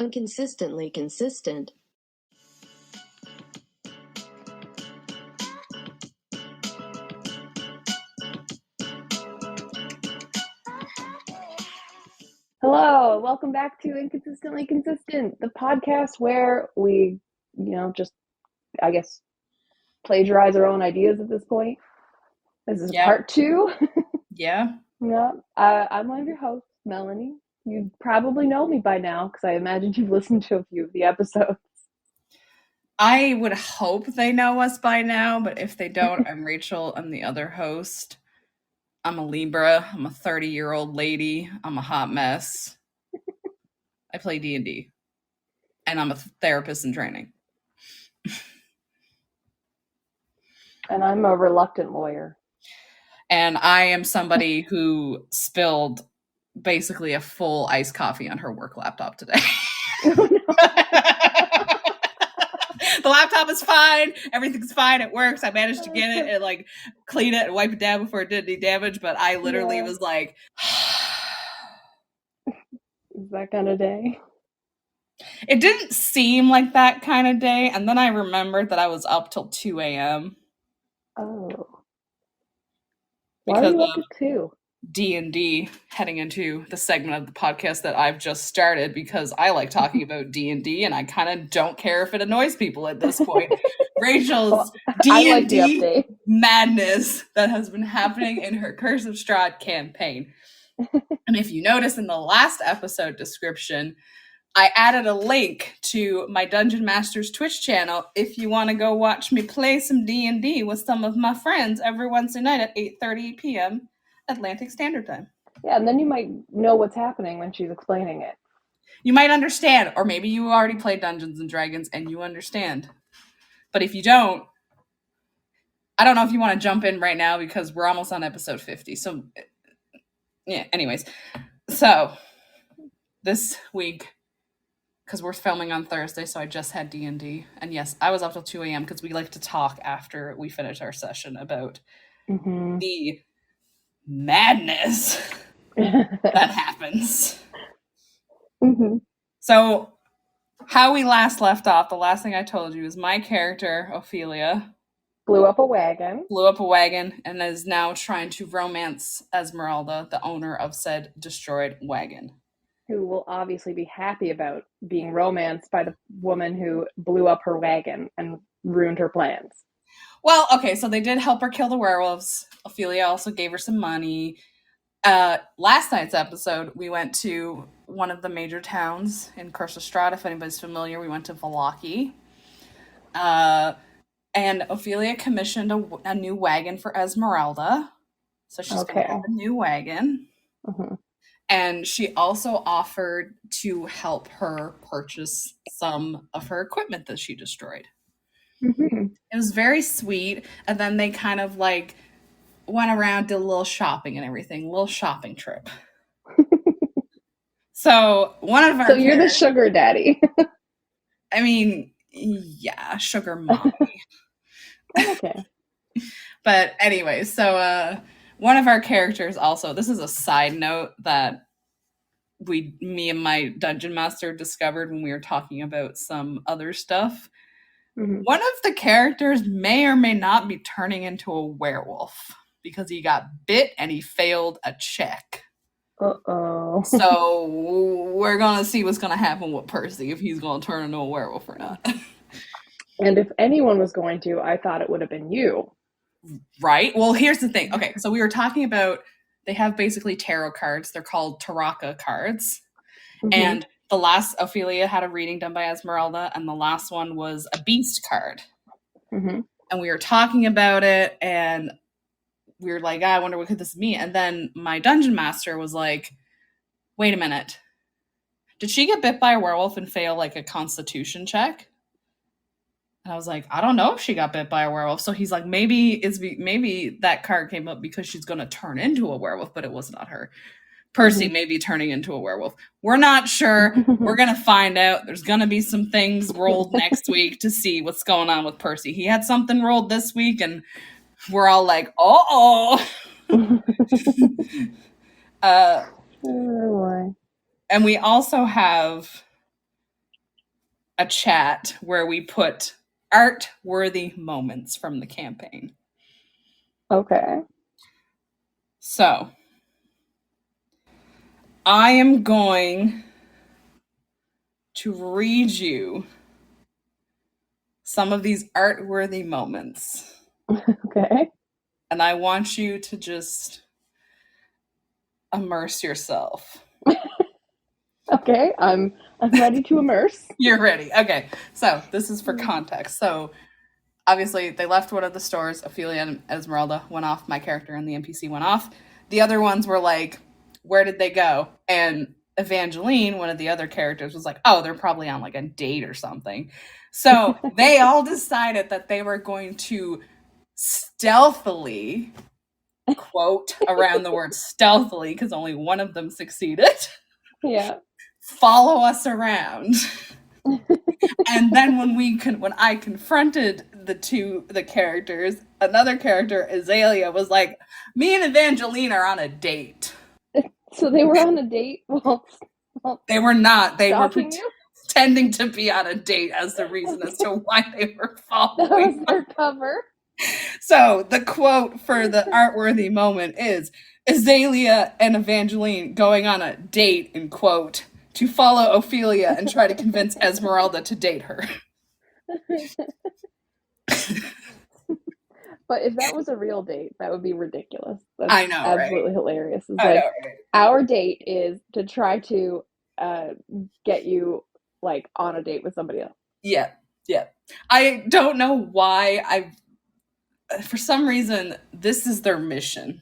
Unconsistently consistent. Hello, welcome back to Inconsistently Consistent, the podcast where we, just, I guess, plagiarize our own ideas at this point. This is part 2. Yeah. Yeah. I'm one of your hosts, Melanie. You probably know me by now because I imagine you've listened to a few of the episodes. I would hope they know us by now, but if they don't, I'm Rachel. I'm the other host. I'm a Libra. I'm a 30-year-old lady. I'm a hot mess. I play D&D. And I'm a therapist in training. And I'm a reluctant lawyer. And I am somebody who spilled basically a full iced coffee on her work laptop today. Oh, no. The laptop is fine. Everything's fine. It works. I managed to get it and like clean it and wipe it down before it did any damage. But I literally was like, is that kind of day? It didn't seem like that kind of day. And then I remembered that I was up till 2 a.m. Oh. Why are you up to 2? D&D, heading into the segment of the podcast that I've just started because I like talking about D&D and I kind of don't care if it annoys people at this point. Rachel's D&D madness that has been happening in her Curse of Strahd campaign. And if you notice in the last episode description, I added a link to my Dungeon Master's Twitch channel if you want to go watch me play some D&D with some of my friends every Wednesday night at 8:30 p.m. Atlantic Standard Time. Yeah, and then you might know what's happening when she's explaining it. You might understand, or maybe you already played Dungeons and Dragons and you understand. But if you don't, I don't know if you want to jump in right now because we're almost on episode 50. So, yeah, anyways. So, this week, because we're filming on Thursday, so I just had D&D. And yes, I was up till 2 a.m. because we like to talk after we finish our session about the madness that happens. So, how we last left off, the last thing I told you is my character, Ophelia, blew up a wagon and is now trying to romance Esmeralda, the owner of said destroyed wagon. Who will obviously be happy about being romanced by the woman who blew up her wagon and ruined her plans. Well, okay, so they did help her kill the werewolves. Ophelia also gave her some money. Last night's episode, we went to one of the major towns in Curse of Strahd. If anybody's familiar, we went to Vallaki. And Ophelia commissioned a new wagon for Esmeralda. So she's going to have a new wagon. And she also offered to help her purchase some of her equipment that she destroyed. It was very sweet. And then they kind of like went around, did a little shopping and everything, a little shopping trip. So one of our So you're the sugar daddy. I mean, yeah, sugar mommy. Okay. But anyway, so one of our characters also, this is a side note that me and my dungeon master discovered when we were talking about some other stuff. One of the characters may or may not be turning into a werewolf because he got bit and he failed a check. Uh-oh. So we're going to see what's going to happen with Percy, if he's going to turn into a werewolf or not. And if anyone was going to, I thought it would have been you. Right? Well, here's the thing. Okay, so we were talking about, they have basically tarot cards. They're called Taraka cards. And the last, Ophelia had a reading done by Esmeralda, and the last one was a beast card. And we were talking about it, and we were like, I wonder what could this mean? And then my dungeon master was like, wait a minute. Did she get bit by a werewolf and fail like a constitution check? And I was like, I don't know if she got bit by a werewolf. So he's like, maybe that card came up because she's going to turn into a werewolf, but it was not her. Percy may be turning into a werewolf. We're not sure. We're going to find out. There's going to be some things rolled next week to see what's going on with Percy. He had something rolled this week, and we're all like, uh-oh. And we also have a chat where we put art-worthy moments from the campaign. Okay. So, I am going to read you some of these art-worthy moments. Okay. And I want you to just immerse yourself. Okay, I'm ready to immerse. You're ready. Okay. So, this is for context. So, obviously, they left one of the stores. Ophelia and Esmeralda went off. My character and the NPC went off. The other ones were like, where did they go? And Evangeline, one of the other characters, was like, oh, they're probably on like a date or something. So they all decided that they were going to stealthily, quote, around the word stealthily, because only one of them succeeded, Yeah. follow us around. And then when I confronted the characters, another character, Azalea, was like, me and Evangeline are on a date. So they were on a date while They were not. They were stalking you? pretending to be on a date as the reason as to why they were That was following. their cover. So the quote for the art-worthy moment is Azalea and Evangeline going on a date, in quote, to follow Ophelia and try to convince Esmeralda to date her. But if that was a real date, that would be ridiculous. That's I know, absolutely right? hilarious. It's I like, know, right? our date is to try to get you like on a date with somebody else. Yeah. I don't know why for some reason, this is their mission.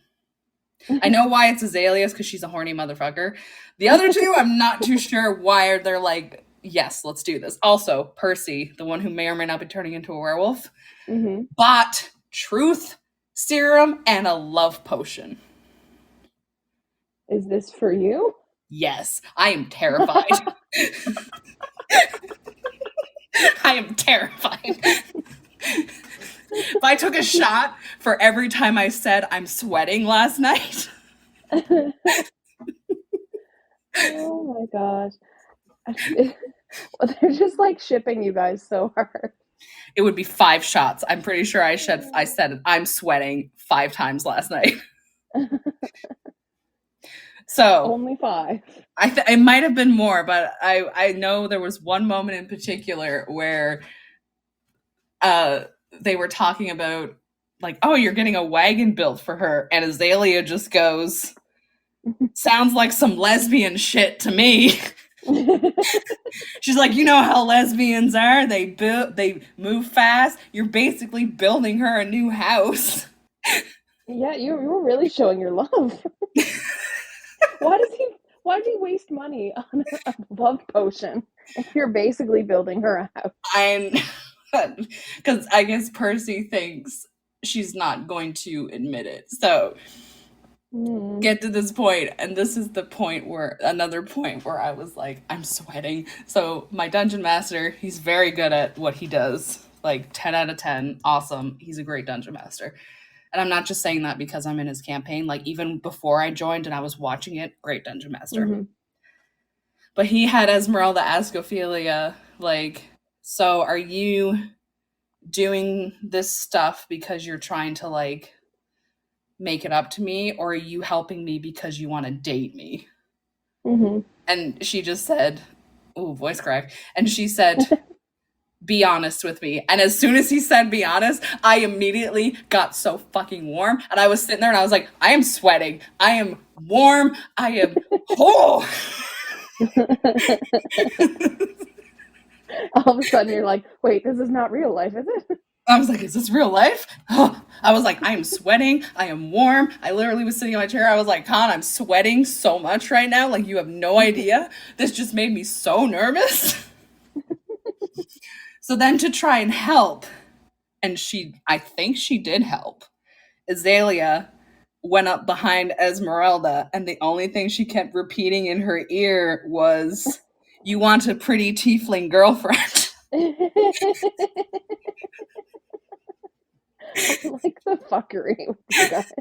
I know why it's Azalea's, because she's a horny motherfucker. The other two, I'm not too sure why they're like, yes, let's do this. Also, Percy, the one who may or may not be turning into a werewolf, bought truth serum and a love potion. Is this for you? Yes, I am terrified. I am terrified. If I took a shot for every time I said I'm sweating last night. Oh my gosh. They're just like shipping you guys so hard. It would be 5 shots. I'm pretty sure I said I'm sweating 5 times last night. So only 5. It might have been more, but I know there was one moment in particular where they were talking about like, oh, you're getting a wagon built for her, and Azalea just goes, sounds like some lesbian shit to me. She's like, you know how lesbians are, they move fast. You're basically building her a new house. Yeah, you were really showing your love. Why did he waste money on a love potion if you're basically building her a house? Because I guess Percy thinks she's not going to admit it. So get to this point, and this is another point where I was like, I'm sweating. So my dungeon master, he's very good at what he does. Like 10 out of 10, awesome. He's a great dungeon master. And I'm not just saying that because I'm in his campaign. Like, even before I joined and I was watching it, great dungeon master. But he had Esmeralda ask Ophelia, like, so are you doing this stuff because you're trying to, like, make it up to me, or are you helping me because you want to date me? And she just said, ooh, voice crack. And she said, be honest with me. And as soon as he said be honest, I immediately got so fucking warm. And I was sitting there and I was like, I am sweating. I am warm. I am whole. All of a sudden you're like, wait, this is not real life, is it? I was like, is this real life? I was like, I am sweating. I am warm. I literally was sitting in my chair. I was like, Con, I'm sweating so much right now. Like, you have no idea. This just made me so nervous. So then to try and help, and I think she did help, Azalea went up behind Esmeralda, and the only thing she kept repeating in her ear was, you want a pretty tiefling girlfriend. I like the fuckery with you guys.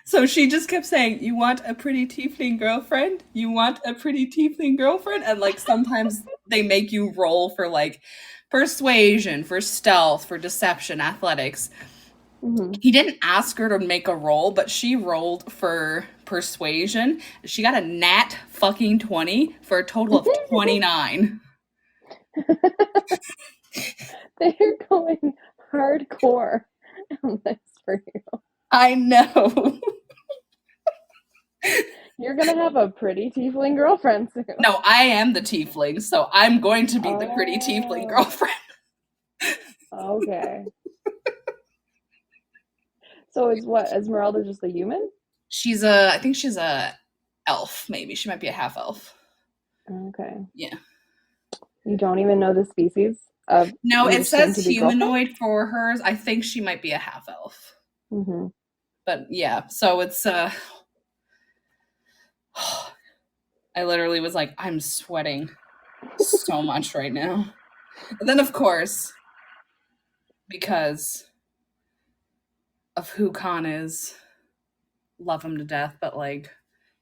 So she just kept saying, "You want a pretty tiefling girlfriend? You want a pretty tiefling girlfriend?" And like sometimes they make you roll for like persuasion, for stealth, for deception, athletics. He didn't ask her to make a roll, but she rolled for persuasion. She got a nat fucking 20 for a total of 29. They're going hardcore on this for you. I know. You're gonna have a pretty tiefling girlfriend soon. No, I am the tiefling, so I'm going to be the pretty tiefling girlfriend. Okay. So is what, Esmeralda just a human? I think she's a elf, maybe. She might be a half elf. Okay. Yeah. You don't even know the species of No, your it says soon-to-be girlfriend? humanoid for hers. I think she might be a half elf. Mm-hmm. But yeah, so it's I literally was like, I'm sweating so much right now. And then of course, because of who Khan is, love him to death, but like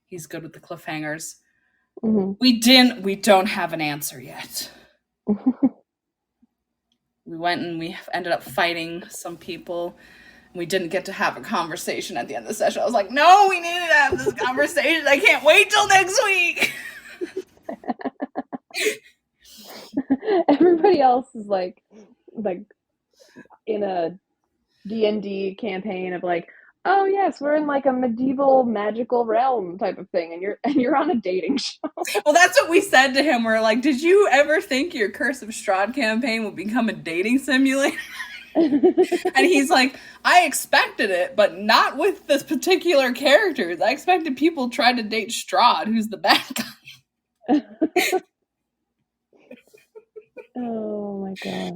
he's good with the cliffhangers. Mm-hmm. We don't have an answer yet. We went and we ended up fighting some people. We didn't get to have a conversation at the end of the session. I was like, no, we needed to have this conversation. I can't wait till next week. Everybody else is like in a D&D campaign of like, oh yes, we're in like a medieval magical realm type of thing, and you're on a dating show. Well, that's what we said to him. We're like, did you ever think your Curse of Strahd campaign would become a dating simulator? And he's like, I expected it, but not with this particular characters. I expected people trying to date Strahd, who's the bad guy. Oh my gosh.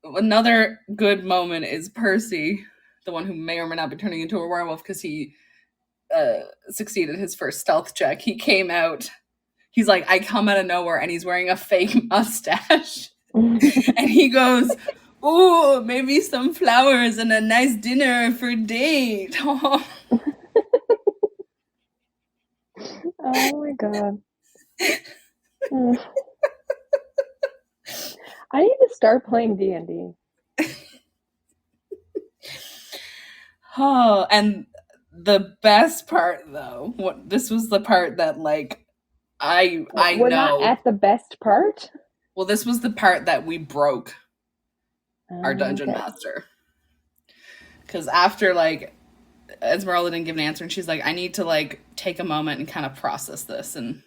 Another good moment is Percy, the one who may or may not be turning into a werewolf because he succeeded his first stealth check. He came out. He's like, I come out of nowhere, and he's wearing a fake mustache. And he goes, "Ooh, maybe some flowers and a nice dinner for date." Oh my god. I need to start playing D&D. Oh, and the best part though, this was the part that like We're know. not at the best part? Well, this was the part that we broke our dungeon Okay. master. Because after like Esmeralda didn't give an answer, and she's like, I need to like take a moment and kind of process this. And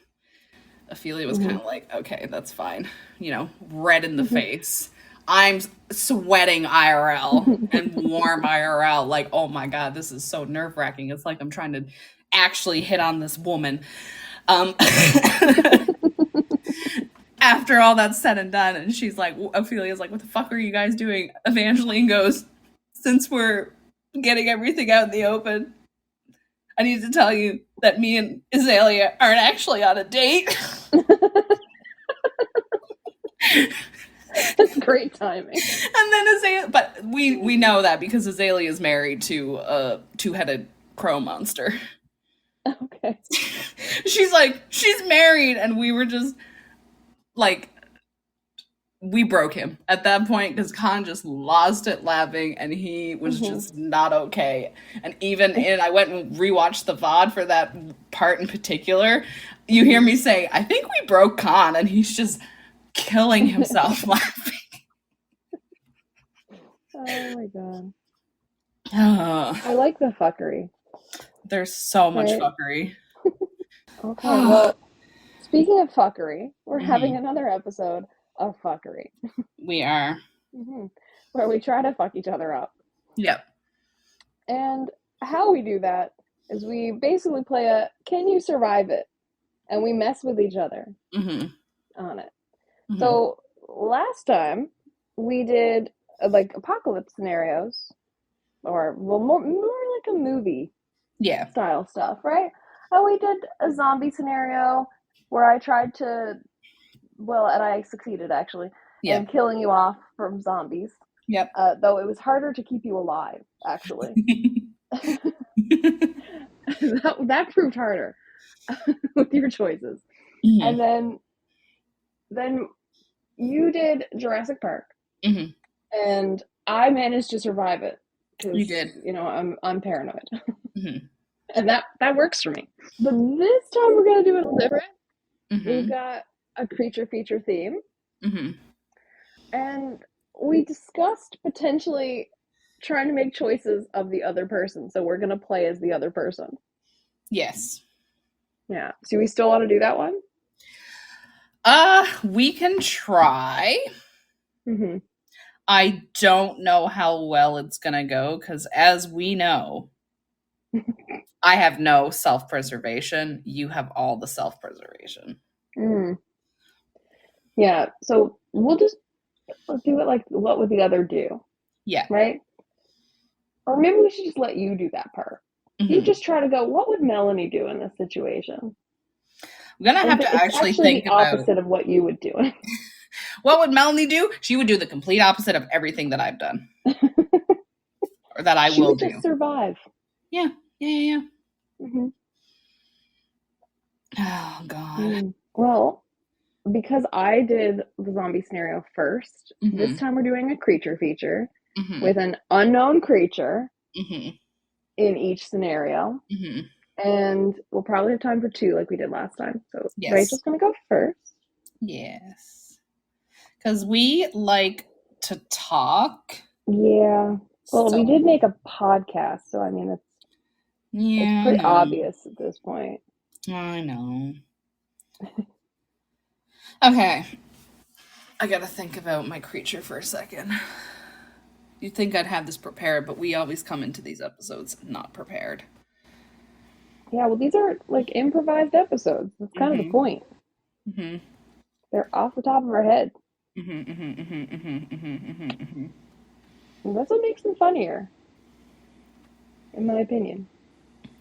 Ophelia was kind of like, okay, that's fine. You know, red in the face. I'm sweating IRL and warm IRL. Like, oh my God, this is so nerve wracking. It's like I'm trying to actually hit on this woman. After all that's said and done, and she's like, Ophelia's like, what the fuck are you guys doing? Evangeline goes, since we're getting everything out in the open, I need to tell you that me and Azalea aren't actually on a date. That's great timing. And then Azalea, but we know that because Azalea is married to a two-headed crow monster. Okay. She's like, she's married, and we were just like, we broke him at that point because Khan just lost it laughing, and he was just not okay. And even I went and rewatched the VOD for that part in particular. You hear me say, I think we broke Khan, and he's just killing himself laughing. Oh my god. I like the fuckery. There's so much fuckery. Okay, well, speaking of fuckery, we're having another episode of fuckery. We are. Where we try to fuck each other up. Yep. And how we do that is we basically play a can you survive it? And we mess with each other on it. So last time we did like apocalypse scenarios, or well, more like a movie style stuff, right? And we did a zombie scenario where I tried to, well, and I succeeded actually in killing you off from zombies. Yep. Though it was harder to keep you alive, actually. that proved harder with your choices. Mhm. And then you did Jurassic Park, Mhm. and I managed to survive it You because did. I'm paranoid, Mhm. and that works for me. But this time we're gonna do it a little different. We've Mhm. got a creature feature theme, Mhm. and we discussed potentially trying to make choices of the other person. So we're gonna play as the other person. Yes. Yeah. So we still want to do that one? We can try. Mm-hmm. I don't know how well it's gonna go because, as we know, I have no self-preservation. You have all the self-preservation. Mm. Yeah. So let's do it like what would the other do, Yeah. right? Or maybe we should just let you do that part. You Mhm. just try to go, what would Melanie do in this situation? I'm gonna have And to it's actually actually think the about opposite of what you would do. what would Melanie do. She would do the complete opposite of everything that I've done or that I She will would do. just survive. Yeah. Yeah. Mm-hmm. Oh God. Well, because I did the zombie scenario first, this Mhm. time we're doing a creature feature Mhm. with an unknown creature Mhm. in each scenario. Mhm. And we'll probably have time for two like we did last time. So Yes. Rachel's going to go first. Yes. Because we like to talk. Yeah. Well, we So did make a podcast, so I mean it's yeah, pretty no. obvious at this point. I know. Okay. I gotta think about my creature for a second. You'd think I'd have this prepared, but we always come into these episodes not prepared. Yeah, well, these are like improvised episodes. That's kind of the Mm-hmm. point. Mm-hmm. They're off the top of our head. Mm-hmm. Mm-hmm. Mm-hmm. Mm-hmm. Mm-hmm. Mm-hmm. And that's what makes them funnier, in my opinion.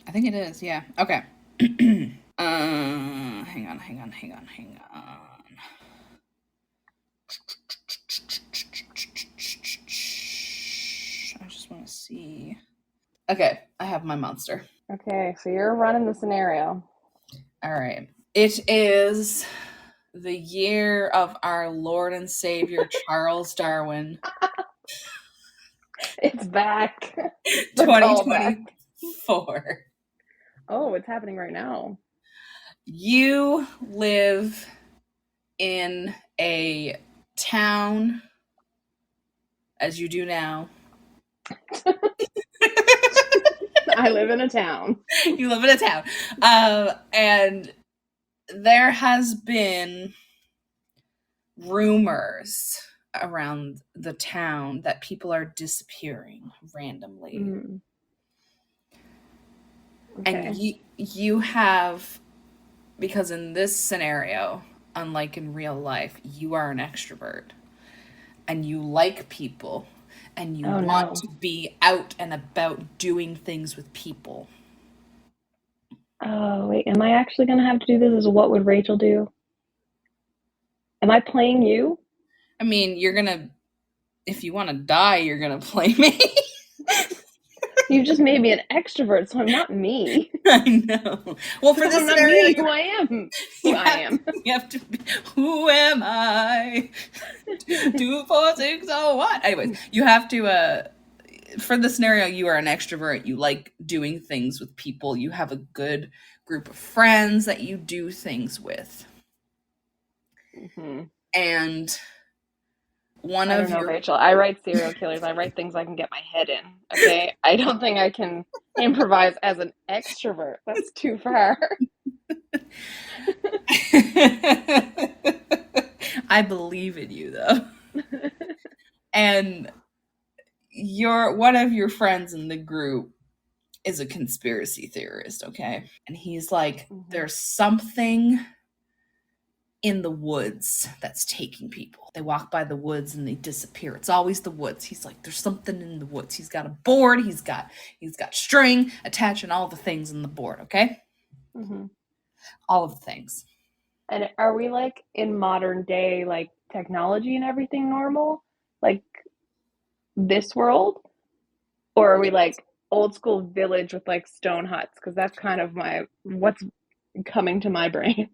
I think it is, yeah. Okay. Hang on, hang on, hang on, hang on. I just want to see. Okay, I have my monster. Okay, so you're running the scenario. All right. It is the year of our Lord and Savior Charles Darwin, It's back. The callback. 2024. Oh, it's happening right now. You live in a town, as you do now. I live in a town. You live in a town. And there has been rumors around the town that people are disappearing randomly. Mm. And Okay. you have, because in this scenario, unlike in real life, you are an extrovert and you like people and you Oh want no. to be out and about doing things with people. Oh wait, am I actually gonna have to do this as what would Rachel do? Am I playing you? I mean, you're gonna, if you want to die, you're gonna play me. You just made me an extrovert, so I'm not me. I know. Well, for So this I'm not scenario, me who I am. Who I am. you have to be, who am I? 2, 4, 6, 0, 1. Anyways, you have to for the scenario, you are an extrovert. You like doing things with people. You have a good group of friends that you do things with. Mm-hmm. And one I don't of know, your Rachel. I write serial killers. I write things I can get my head in. Okay. I don't think I can improvise as an extrovert. That's too far. I believe in you though. And your one of your friends in the group is a conspiracy theorist, okay? And he's like, Mm-hmm. there's something in the woods that's taking people. They walk by the woods and they disappear. It's always the woods. He's like, there's something in the woods. He's got a board, he's got string attaching all the things in the board, okay? Mm-hmm. All of the things. And are we like in modern day, like technology and everything normal? Like, this world? Or are we like old school village with like stone huts? Because that's kind of what's coming to my brain.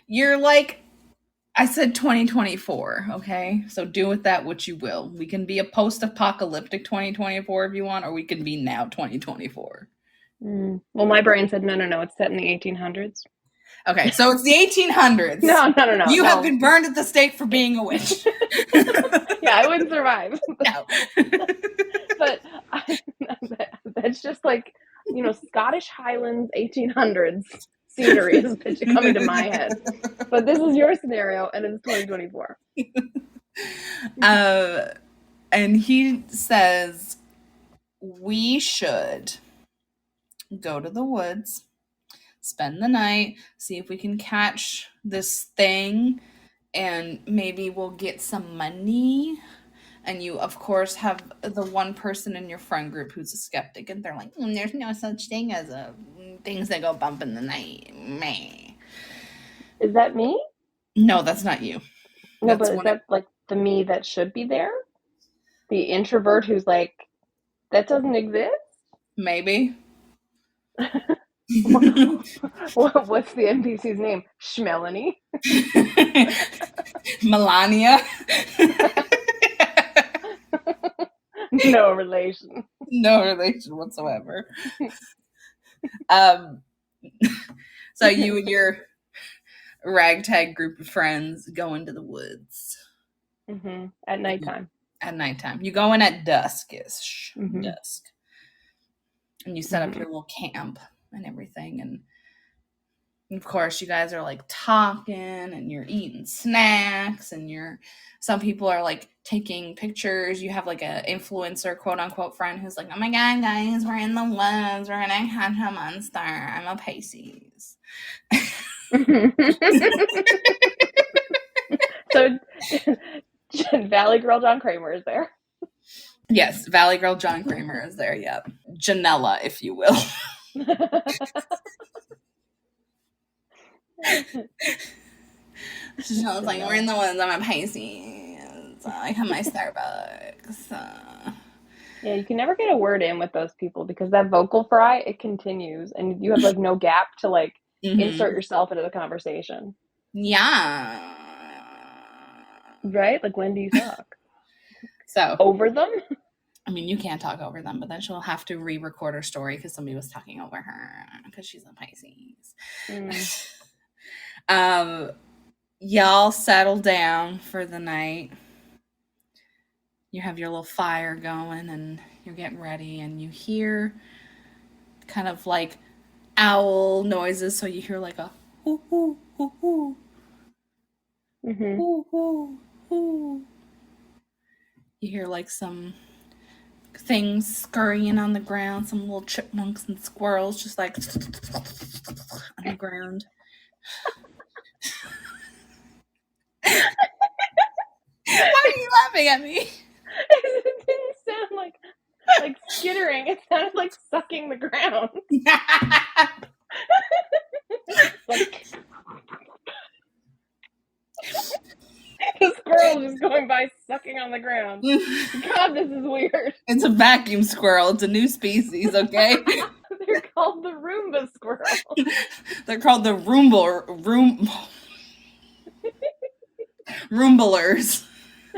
You're like, I said 2024, okay? So do with that what you will. We can be a post-apocalyptic 2024 if you want, or we can be now 2024. Well, my brain said, no, it's set in the 1800s. Okay, so it's the 1800s. No. You have been burned at the stake for being a witch. Yeah, I wouldn't survive. No. But that's just like, Scottish Highlands 1800s scenery is coming to my head. But this is your scenario, and it's 2024. And he says we should go to the woods, spend the night, see if we can catch this thing, and maybe we'll get some money. And you, of course, have the one person in your friend group who's a skeptic, and they're like, there's no such thing as things that go bump in the night. Meh. Is that me? No, that's not you. No, but is that like the me that should be there? The introvert who's like, that doesn't exist? Maybe. What's the NPC's name? Melanie? Melania. No relation. No relation whatsoever. So you and your ragtag group of friends go into the woods. Mm-hmm. At nighttime. At nighttime. You go in at dusk-ish. Mm-hmm. Dusk. And you set up your little camp and everything. And of course, you guys are like talking and you're eating snacks and some people are like taking pictures. You have like an influencer, quote unquote, friend who's like, oh my God, guys, we're in the woods. We're going to catch a monster. I'm a Pisces. So Valley Girl John Kramer is there. Yes, Valley Girl John Kramer is there, yep. Janella, if you will. She's like, we're in the woods, I'm a Pisces. I have my Starbucks. Yeah, you can never get a word in with those people because that vocal fry, it continues. And you have like no gap to like insert yourself into the conversation. Yeah. Right? Like, when do you talk? So over them? I mean, you can't talk over them, but then she'll have to re-record her story because somebody was talking over her because she's a Pisces. Y'all settle down for the night. You have your little fire going and you're getting ready and you hear kind of like owl noises. So you hear like a hoo hoo hoo hoo. Mm-hmm. Hoo hoo hoo. You hear like some things scurrying on the ground, some little chipmunks and squirrels just like on the ground. Why are you laughing at me? It didn't sound like skittering. It sounded like sucking the ground. Like the squirrel just going by sucking on the ground. God, this is weird. It's a vacuum squirrel. It's a new species, okay? They're called the Roomba squirrel. They're called the Roomblers.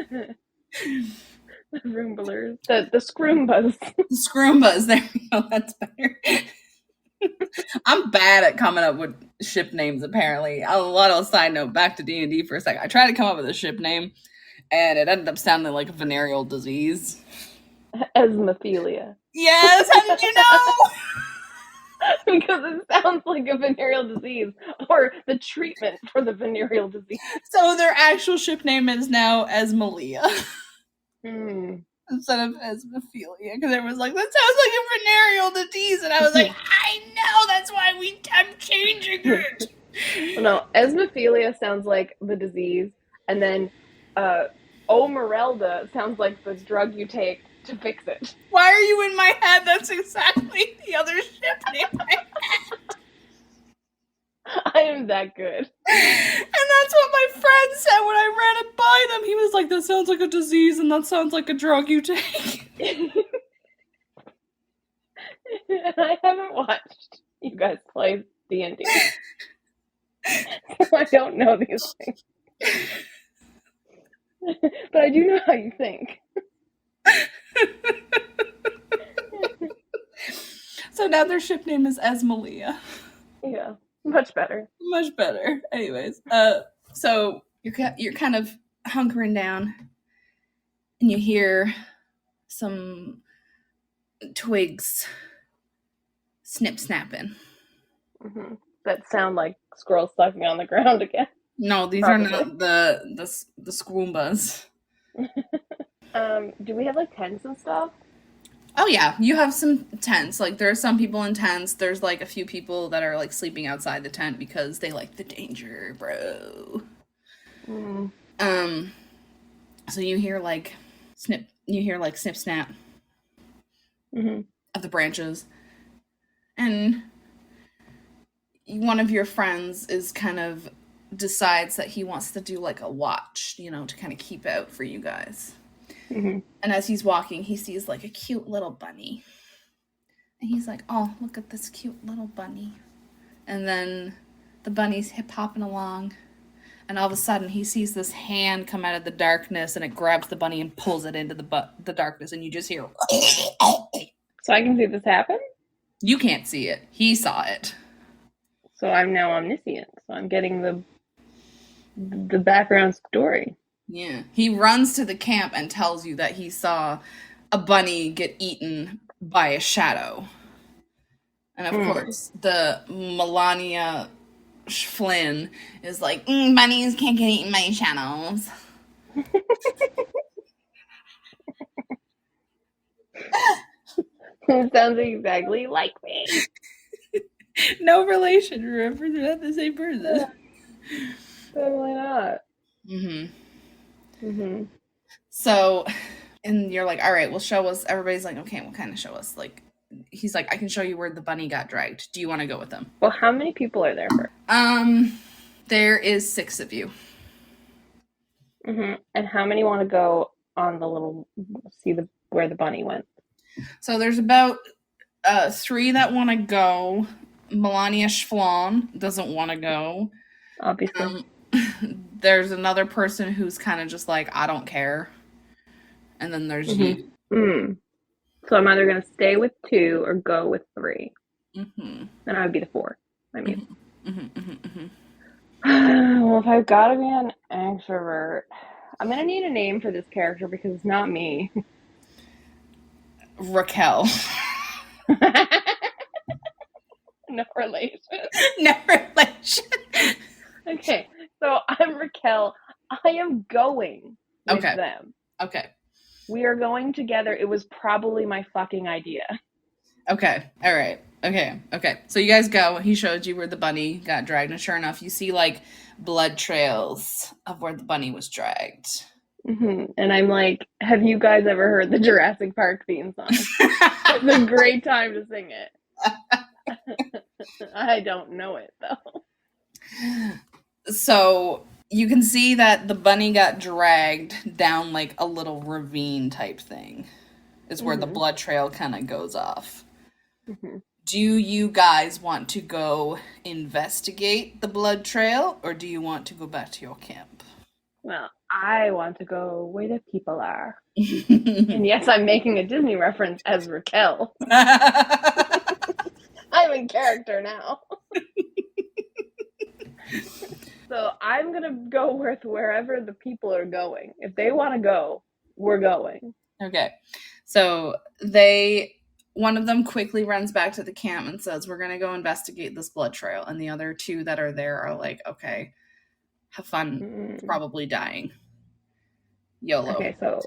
The Roomblers. The Scroombas. The Scroombas. There we go. That's better. I'm bad at coming up with ship names, apparently. A little side note, back to D&D for a second. I tried to come up with a ship name, and it ended up sounding like a venereal disease. Esmophilia. Yes, how did you know? Because it sounds like a venereal disease, or the treatment for the venereal disease. So their actual ship name is now Esmalia. Instead of Esmophilia, because it was like, that sounds like a venereal disease, and I was like, I know, that's why I'm changing it. No, Esmophilia sounds like the disease, and then Omerelda sounds like the drug you take to fix it. Why are you in my head? That's exactly the other ship name I had. I am that good. And that's what my friend said when I ran it by them. He was like a disease, and that sounds like a drug you take. I haven't watched you guys play D&D, so I don't know these things. But I do know how you think. So now their ship name is Esmalia. Yeah, much better. Much better. Anyways, so you're kind of hunkering down, and you hear some twigs snip snapping. Mm-hmm. That sound like squirrels sucking on the ground again. No, these Probably. are not the Squoombas. Do we have like tents and stuff? Oh yeah, you have some tents. Like there are some people in tents. There's like a few people that are like sleeping outside the tent because they like the danger, bro. Mm. So you hear like snip snap Mm-hmm. of the branches, and one of your friends is kind of decides that he wants to do like a watch, to kind of keep out for you guys. Mm-hmm. And as he's walking, he sees like a cute little bunny. And he's like, oh, look at this cute little bunny. And then the bunny's hip hopping along. And all of a sudden, he sees this hand come out of the darkness, and it grabs the bunny and pulls it into the darkness. And you just hear. So I can see this happen? You can't see it. He saw it. So I'm now omniscient. So I'm getting the background story. Yeah. He runs to the camp and tells you that he saw a bunny get eaten by a shadow. And of course, the Melania Flynn is like, bunnies can't get eaten by shadows. It sounds exactly like me. No relation, remember? They're not the same person. Totally not. Mm-hmm. Mm-hmm. So, and you're like, all right, well, show us. Everybody's like, okay, well, kind of show us. Like, he's like, I can show you where the bunny got dragged. Do you want to go with them? Well, how many people are there first? There is 6 of you. Mm-hmm. And how many want to go on the little where the bunny went? So there's about 3 that want to go. Melania Schflon doesn't want to go. Obviously. There's another person who's kind of just like, I don't care. And then there's you. Mm. So I'm either going to stay with 2 or go with 3. Mm-hmm. And I would be the 4. I mean. Mm-hmm. Well, if I've got to be an extrovert, I'm going to need a name for this character because it's not me. Raquel. No relation. No relation. Okay, so I'm Raquel. I am going with them. Okay. We are going together. It was probably my fucking idea. Okay. All right. Okay. So you guys go. He showed you where the bunny got dragged, and sure enough, you see like blood trails of where the bunny was dragged. Mm-hmm. And I'm like, have you guys ever heard the Jurassic Park theme song? It's a great time to sing it. I don't know it though. So you can see that the bunny got dragged down like a little ravine type thing. Is where the blood trail kind of goes off. Mm-hmm. Do you guys want to go investigate the blood trail, or do you want to go back to your camp? Well, I want to go where the people are. And yes, I'm making a Disney reference as Raquel. I'm in character now. So I'm going to go with wherever the people are going. If they want to go, we're going. Okay. So one of them quickly runs back to the camp and says, we're going to go investigate this blood trail. And the other 2 that are there are like, okay, have fun, probably dying. YOLO. Okay, so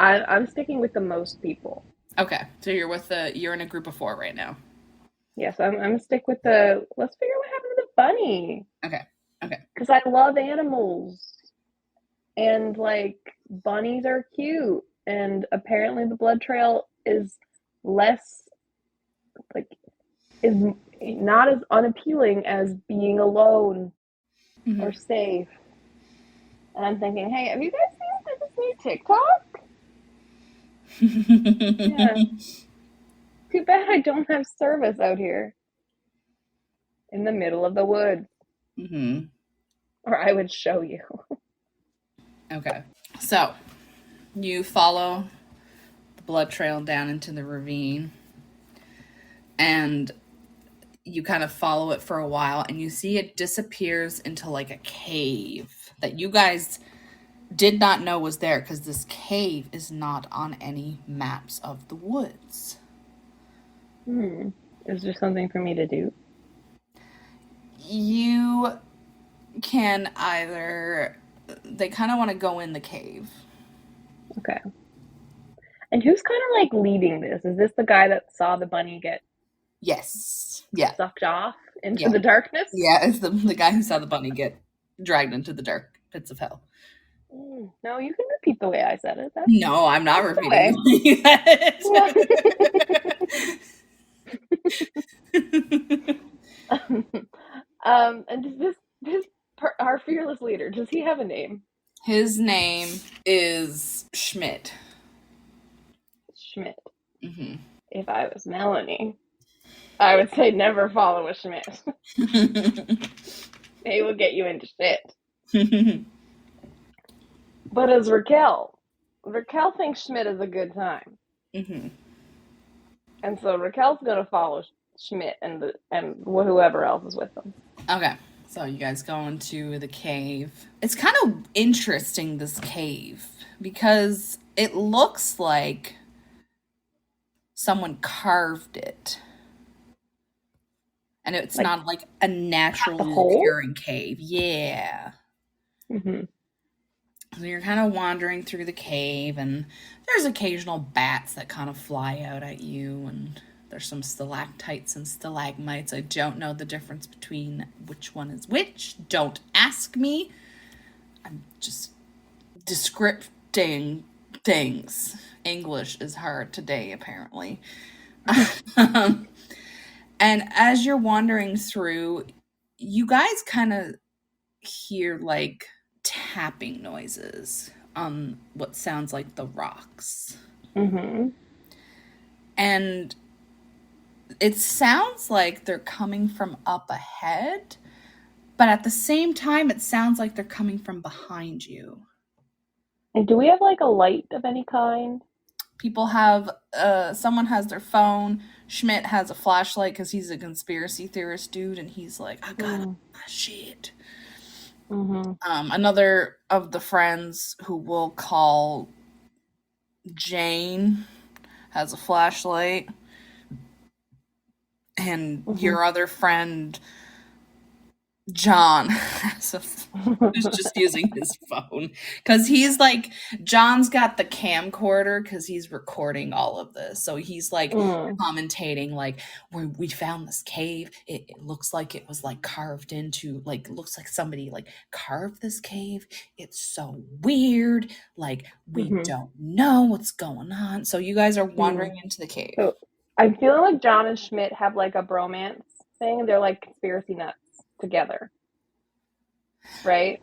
I'm sticking with the most people. Okay, so you're in a group of 4 right now. Yes, I'm gonna stick with let's figure out what happened to the bunny. Okay. Because I love animals. And like bunnies are cute. And apparently the blood trail is not as unappealing as being alone or safe. And I'm thinking, hey, have you guys seen this new TikTok? Yeah. Too bad I don't have service out here in the middle of the woods. Mm-hmm. Or I would show you. Okay. So you follow the blood trail down into the ravine, and you kind of follow it for a while, and you see it disappears into like a cave that you guys did not know was there, because this cave is not on any maps of the woods. Is there something for me to do? You can either, they kind of want to go in the cave. Okay. And who's kind of like leading this? Is this the guy that saw the bunny get sucked off into the darkness? Yeah, it's the guy who saw the bunny get dragged into the dark pits of hell. No, you can repeat the way I said it. No, I'm not repeating the way you said it. And does this our fearless leader, does he have a name? His name is Schmidt. Schmidt. Mm-hmm. If I was Melanie, I would say never follow a Schmidt. He will get you into shit. But as Raquel thinks Schmidt is a good time. Mm-hmm. And so Raquel's going to follow Schmidt and whoever else is with them. Okay. So you guys go into the cave. It's kind of interesting, this cave, because it looks like someone carved it. And it's like, not like a naturally occurring cave. Yeah. Mm-hmm. So you're kind of wandering through the cave, and there's occasional bats that kind of fly out at you, and there's some stalactites and stalagmites. I don't know the difference between which one is which. Don't ask me. I'm just descripting things. English is hard today, apparently. And as you're wandering through, you guys kind of hear like tapping noises on what sounds like the rocks. Mm-hmm. And it sounds like they're coming from up ahead, but at the same time, it sounds like they're coming from behind you. And do we have like a light of any kind? People have, someone has their phone. Schmidt has a flashlight because he's a conspiracy theorist dude, and he's like, I got shit. Mm-hmm. Another of the friends who we'll call Jane has a flashlight. And your other friend, John, who's just using his phone. Because he's like, John's got the camcorder because he's recording all of this. So he's like commentating, like, we found this cave. It looks like it was like carved into, like, looks like somebody like carved this cave. It's so weird. Like, we don't know what's going on. So you guys are wandering into the cave. So I'm feeling like John and Schmidt have like a bromance thing. They're like conspiracy nuts together, right?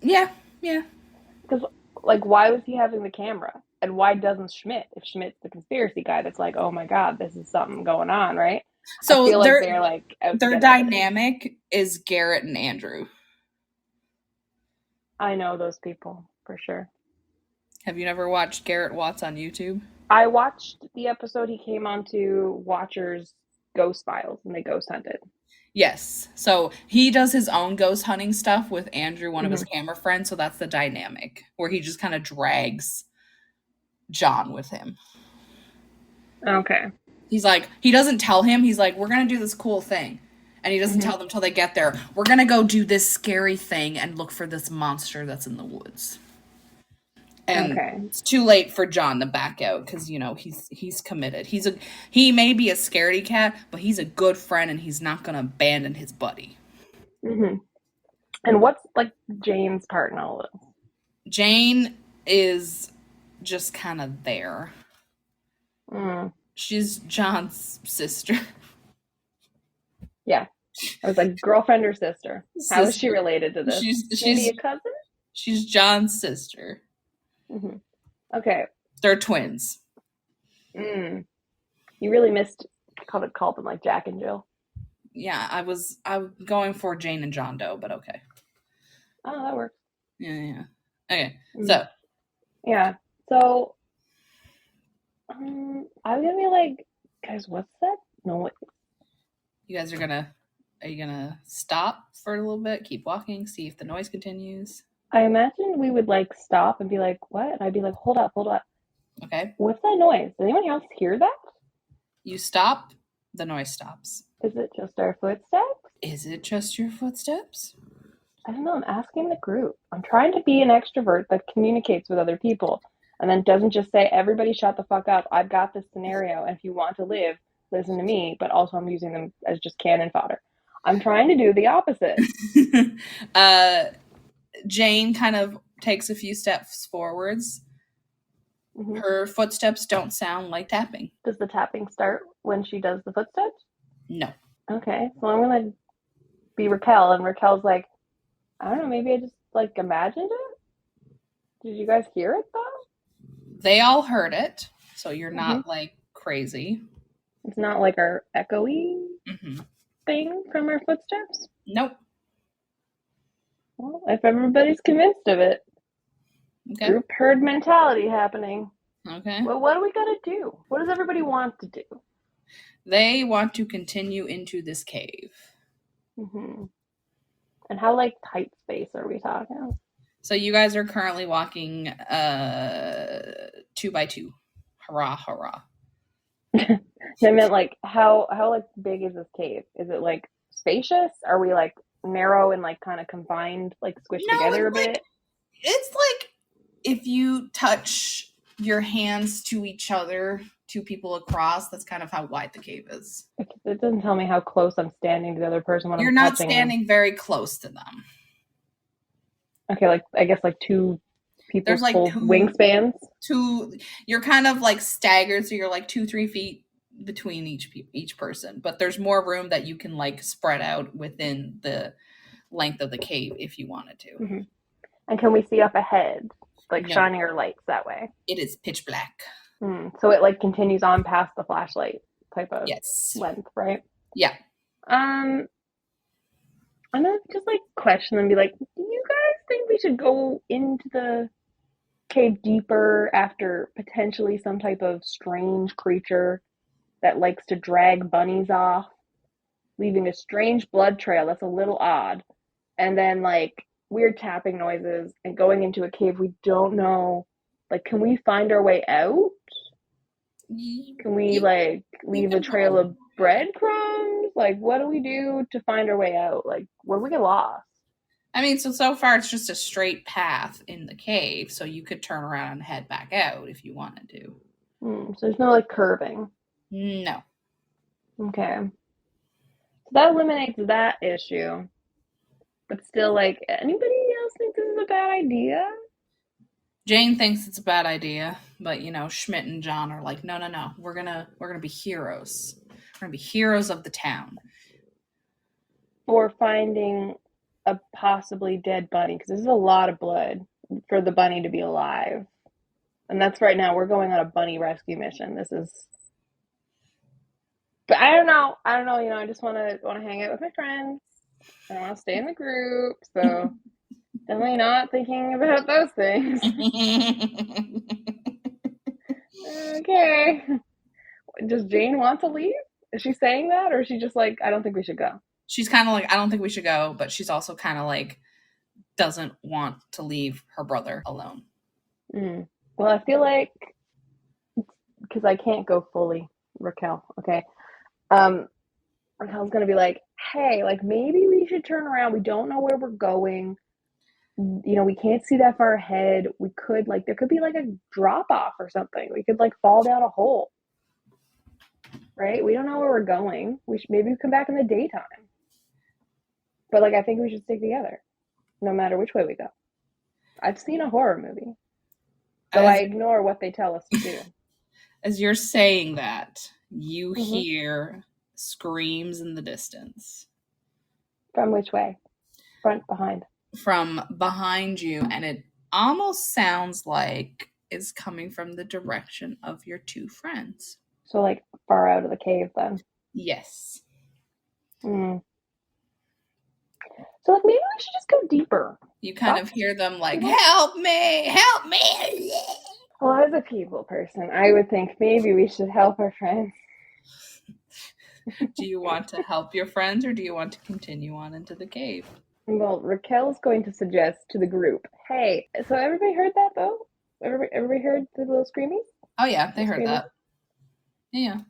Yeah. Because like, why was he having the camera, and why doesn't Schmidt? If Schmidt's the conspiracy guy, that's like, oh my god, this is something going on, right? So I feel like they're like out their dynamic is Garrett and Andrew. I know those people for sure. Have you never watched Garrett Watts on YouTube? I watched the episode he came on to Watcher's Ghost Files, and they ghost hunted. Yes. So he does his own ghost hunting stuff with Andrew, one of his camera friends. So that's the dynamic where he just kind of drags John with him. Okay. He's like, he doesn't tell him. He's like, we're going to do this cool thing. And he doesn't tell them till they get there. We're going to go do this scary thing and look for this monster that's in the woods. And it's too late for John to back out because, you know, he's committed. He may be a scaredy cat, but he's a good friend, and he's not going to abandon his buddy. And what's like Jane's part in all of this? Jane is just kind of there. She's John's sister. Yeah. I was like, girlfriend or sister? How is she related to this? She's maybe a cousin? She's John's sister. Mm-hmm. Okay. They're twins. You really missed. Called them like Jack and Jill. Yeah, I'm going for Jane and John Doe, but okay. Oh, that works. Yeah. Okay, so. Yeah, so I'm gonna be like, guys, what's that noise? You guys are you gonna stop for a little bit, keep walking, see if the noise continues? I imagine we would like stop and be like, what? And I'd be like, hold up. Okay. What's that noise? Does anyone else hear that? You stop, the noise stops. Is it just our footsteps? Is it just your footsteps? I don't know. I'm asking the group. I'm trying to be an extrovert that communicates with other people and then doesn't just say, everybody shut the fuck up. I've got this scenario. And if you want to live, listen to me. But also, I'm using them as just cannon fodder. I'm trying to do the opposite. Jane kind of takes a few steps forwards. Mm-hmm. Her footsteps don't sound like tapping. Does the tapping start when she does the footsteps? No. Okay, so I'm gonna be Raquel, and Raquel's like, I don't know, maybe I just like imagined it? Did you guys hear it though? They all heard it, so you're not like crazy. It's not like our echoey thing from our footsteps? Nope. Well, if everybody's convinced of it, okay. Group herd mentality happening. Okay. Well, what do we gotta do? What does everybody want to do? They want to continue into this cave. And how like tight space are we talking? So you guys are currently walking 2 by 2. Hurrah, hurrah. I meant like how like big is this cave? Is it like spacious? Are we like narrow and like kind of confined, like squished together a bit? It's like if you touch your hands to each other, two people across, that's kind of how wide the cave is. It doesn't tell me how close I'm standing to the other person when You're I'm not touching standing very close to them. Okay, like I guess like two people's There's like full wingspans. You're kind of like staggered, so you're like 2-3 feet between each person, but there's more room that you can like spread out within the length of the cave if you wanted to. And can we see up ahead, like shining our lights that way? It is pitch black. So it like continues on past the flashlight type of length, right? Yeah. I'm gonna just like question them, be like, do you guys think we should go into the cave deeper after potentially some type of strange creature that likes to drag bunnies off, leaving a strange blood trail that's a little odd, and then like weird tapping noises and going into a cave we don't know? Like, can we find our way out? Can we like leave a trail of breadcrumbs? Like, what do we do to find our way out? Like, what if we get lost? I mean, so far it's just a straight path in the cave, so you could turn around and head back out if you wanted to. So there's no like curving? No. Okay. So that eliminates that issue. But still, like, anybody else think this is a bad idea? Jane thinks it's a bad idea, but Schmidt and John are like, no. We're gonna be heroes. We're gonna be heroes of the town. Or finding a possibly dead bunny, because this is a lot of blood for the bunny to be alive. And that's right now, we're going on a bunny rescue mission. This is... But I don't know, I just want to hang out with my friends. I want to stay in the group, so definitely not thinking about those things. Okay. Does Jane want to leave? Is she saying that, or is she just like, I don't think we should go? She's kind of like, I don't think we should go, but she's also kind of like, doesn't want to leave her brother alone. Well, I feel like, because I can't go fully Raquel, okay? Raquel's gonna be like, hey, like maybe we should turn around. We don't know where we're going. We can't see that far ahead. We could like, there could be like a drop off or something. We could like fall down a hole, right? We don't know where we're going. Maybe come back in the daytime. But like, I think we should stick together, no matter which way we go. I've seen a horror movie, so I ignore what they tell us to do. As you're saying that, you hear screams in the distance. From which way? Front, behind? from behind you, and it almost sounds like it's coming from the direction of your two friends. So, like, far out of the cave, then. Yes. So, like, maybe we should just go deeper. You kind of hear them like, help me, help me. Well, as a people person, I would think maybe we should help our friends. Do you want to help your friends, or do you want to continue on into the cave? Well, Raquel's going to suggest to the group, hey, so everybody heard that, though? Everybody heard the little screamies? Oh, yeah, they heard that. Yeah.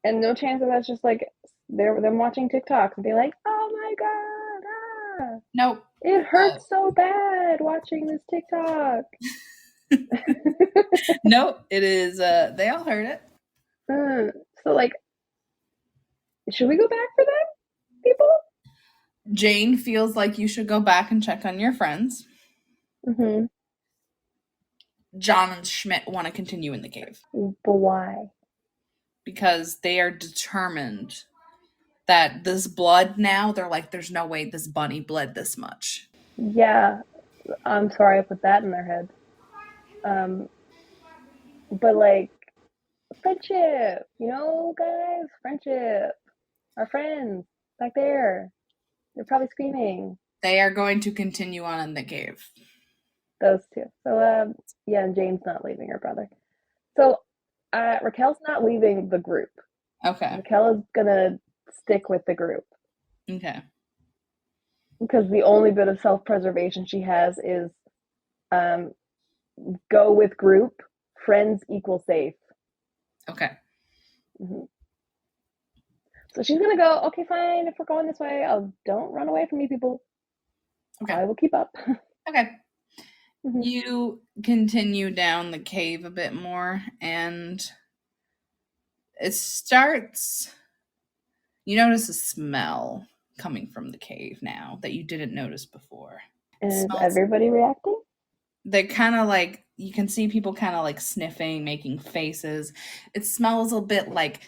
And no chance that that's just, like, them watching TikToks and be like, oh, my God, ah. Nope. It hurts so bad watching this TikTok. Nope, it is, they all heard it. So, like, should we go back for that, people? Jane feels like you should go back and check on your friends. Mm-hmm. John and Schmidt want to continue in the cave. But why? Because they are determined that this blood now, they're like, there's no way this bunny bled this much. Yeah, I'm sorry I put that in their head. But, like, friendship, guys, friendship. Our friends back there, they're probably screaming. They are going to continue on in the cave. Those two. So, yeah, and Jane's not leaving her brother. So, Raquel's not leaving the group. Okay. Raquel is gonna stick with the group. Okay. Because the only bit of self-preservation she has is go with group, friends equal safe. Okay. Mm-hmm. So she's gonna go, okay, fine, if we're going this way, don't run away from me, people. Okay. I will keep up. Okay. Mm-hmm. You continue down the cave a bit more, and it starts. You notice a smell coming from the cave now that you didn't notice before. And is everybody reacting? They kind of like, you can see people kind of like sniffing, making faces. It smells a bit like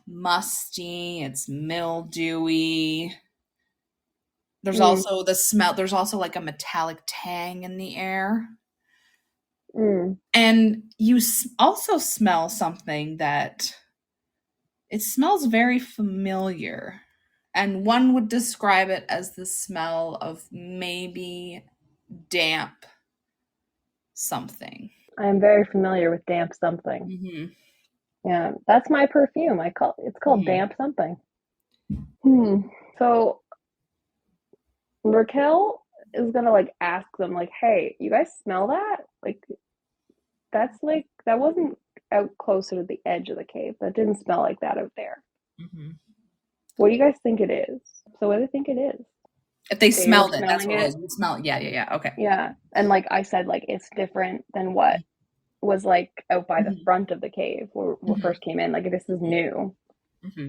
musty, it's mildewy. There's also the smell, there's also like a metallic tang in the air. And you also smell something that it smells very familiar. And one would describe it as the smell of maybe damp something. I am very familiar with damp something. Mm-hmm. Yeah, it's my perfume. It's called damp something. So Raquel is gonna like ask them, like, hey, you guys smell that? Like, that's like, that wasn't out closer to the edge of the cave. That didn't smell like that out there. Mm-hmm. What do you guys think it is? So what do you think it is? If they smelled it, that's what it is. You smell it. Yeah. Okay. Yeah. And like I said, like, it's different than what was like out by the front of the cave where we first came in. Like, this is new. Mm-hmm.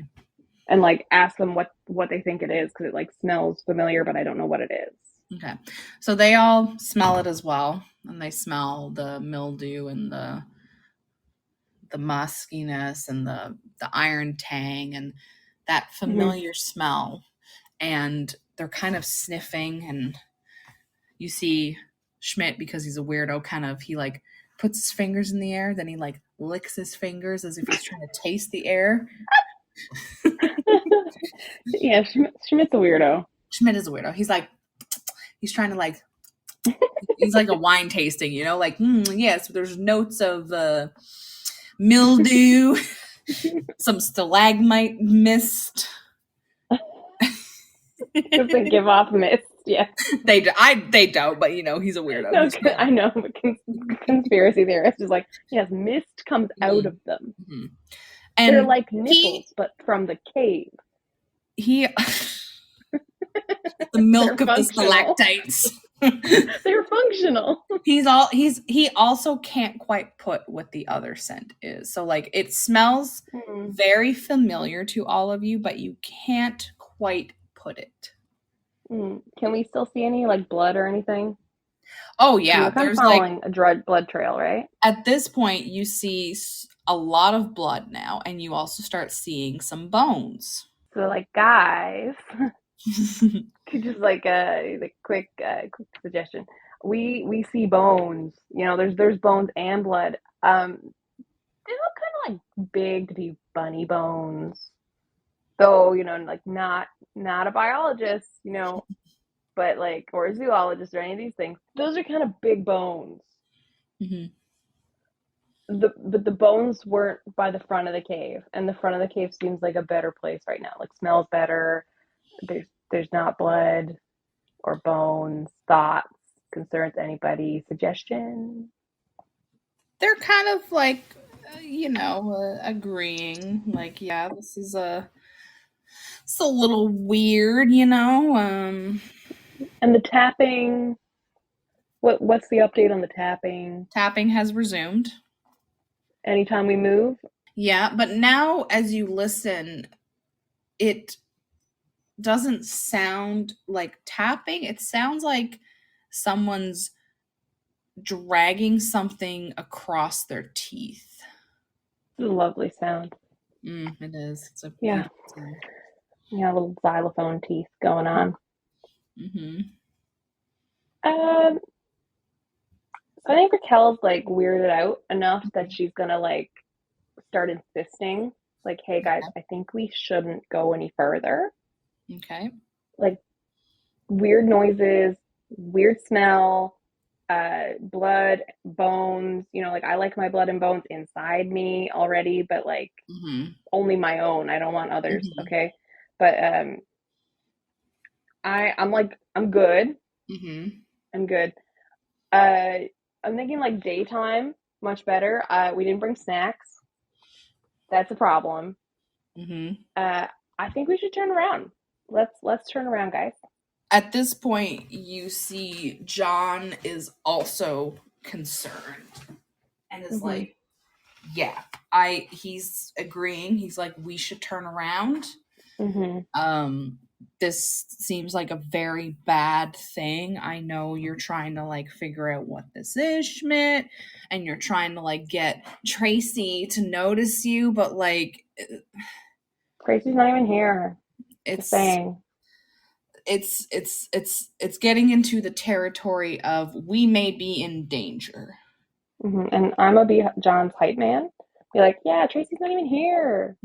And like ask them what they think it is, because it like smells familiar, but I don't know what it is. Okay. So they all smell it as well. And they smell the mildew and the muskiness and the iron tang and that familiar smell. And they're kind of sniffing, and you see Schmidt, because he's a weirdo, kind of, he like puts his fingers in the air, then he like licks his fingers as if he's trying to taste the air. Yeah, Schmidt's a weirdo. Schmidt is a weirdo. He's trying to like, he's like a wine tasting, like, yes, there's notes of mildew, some stalagmite mist. Because they give off mist, yeah. They don't, but he's a weirdo. No, I know, but conspiracy theorist is like, yes, mist comes out of them. Mm-hmm. And they're like nipples, but from the cave. The milk of the stalactites. They're functional. He also can't quite put what the other scent is. So like, it smells very familiar to all of you, but you can't quite put it. Can we still see any like blood or anything? Oh yeah, there's following like a blood trail, right? At this point, you see a lot of blood now, and you also start seeing some bones. So like, guys, Just like a quick suggestion. We see bones. You know, there's bones and blood. They look kind of like big to be bunny bones, though. You know, like not a biologist. You know, but like or a zoologist or any of these things. Those are kind of big bones. Hmm. But the bones weren't by the front of the cave, and the front of the cave seems like a better place right now. Like smells better. There's not blood or bones. Thoughts, concerns, anybody, suggestion? They're kind of like, agreeing. Like, yeah, it's a little weird, you know. And the tapping. What's the update on the tapping? Tapping has resumed. Anytime we move. Yeah, but now as you listen, it doesn't sound like tapping. It sounds like someone's dragging something across their teeth. It's a lovely sound. It is. It's a Yeah. beautiful sound. Yeah, little xylophone teeth going on. Mm-hmm. So I think Raquel's like weirded out enough that she's gonna like start insisting, like, hey guys, I think we shouldn't go any further. Okay. Like weird noises, weird smell, blood, bones, you know, like I like my blood and bones inside me already, but like only my own. I don't want others. Okay. But I'm good. I'm good. I'm thinking like daytime, much better. We didn't bring snacks. That's a problem. I think we should turn around. Let's turn around, guys. At this point, you see John is also concerned and is like, yeah, he's agreeing. He's like, we should turn around. This seems like a very bad thing. I know you're trying to like figure out what this is, Schmidt, and you're trying to like get Tracy to notice you, but like Tracy's not even here. It's saying it's getting into the territory of we may be in danger. And I'm gonna be John's hype man. Be like, yeah, Tracy's not even here.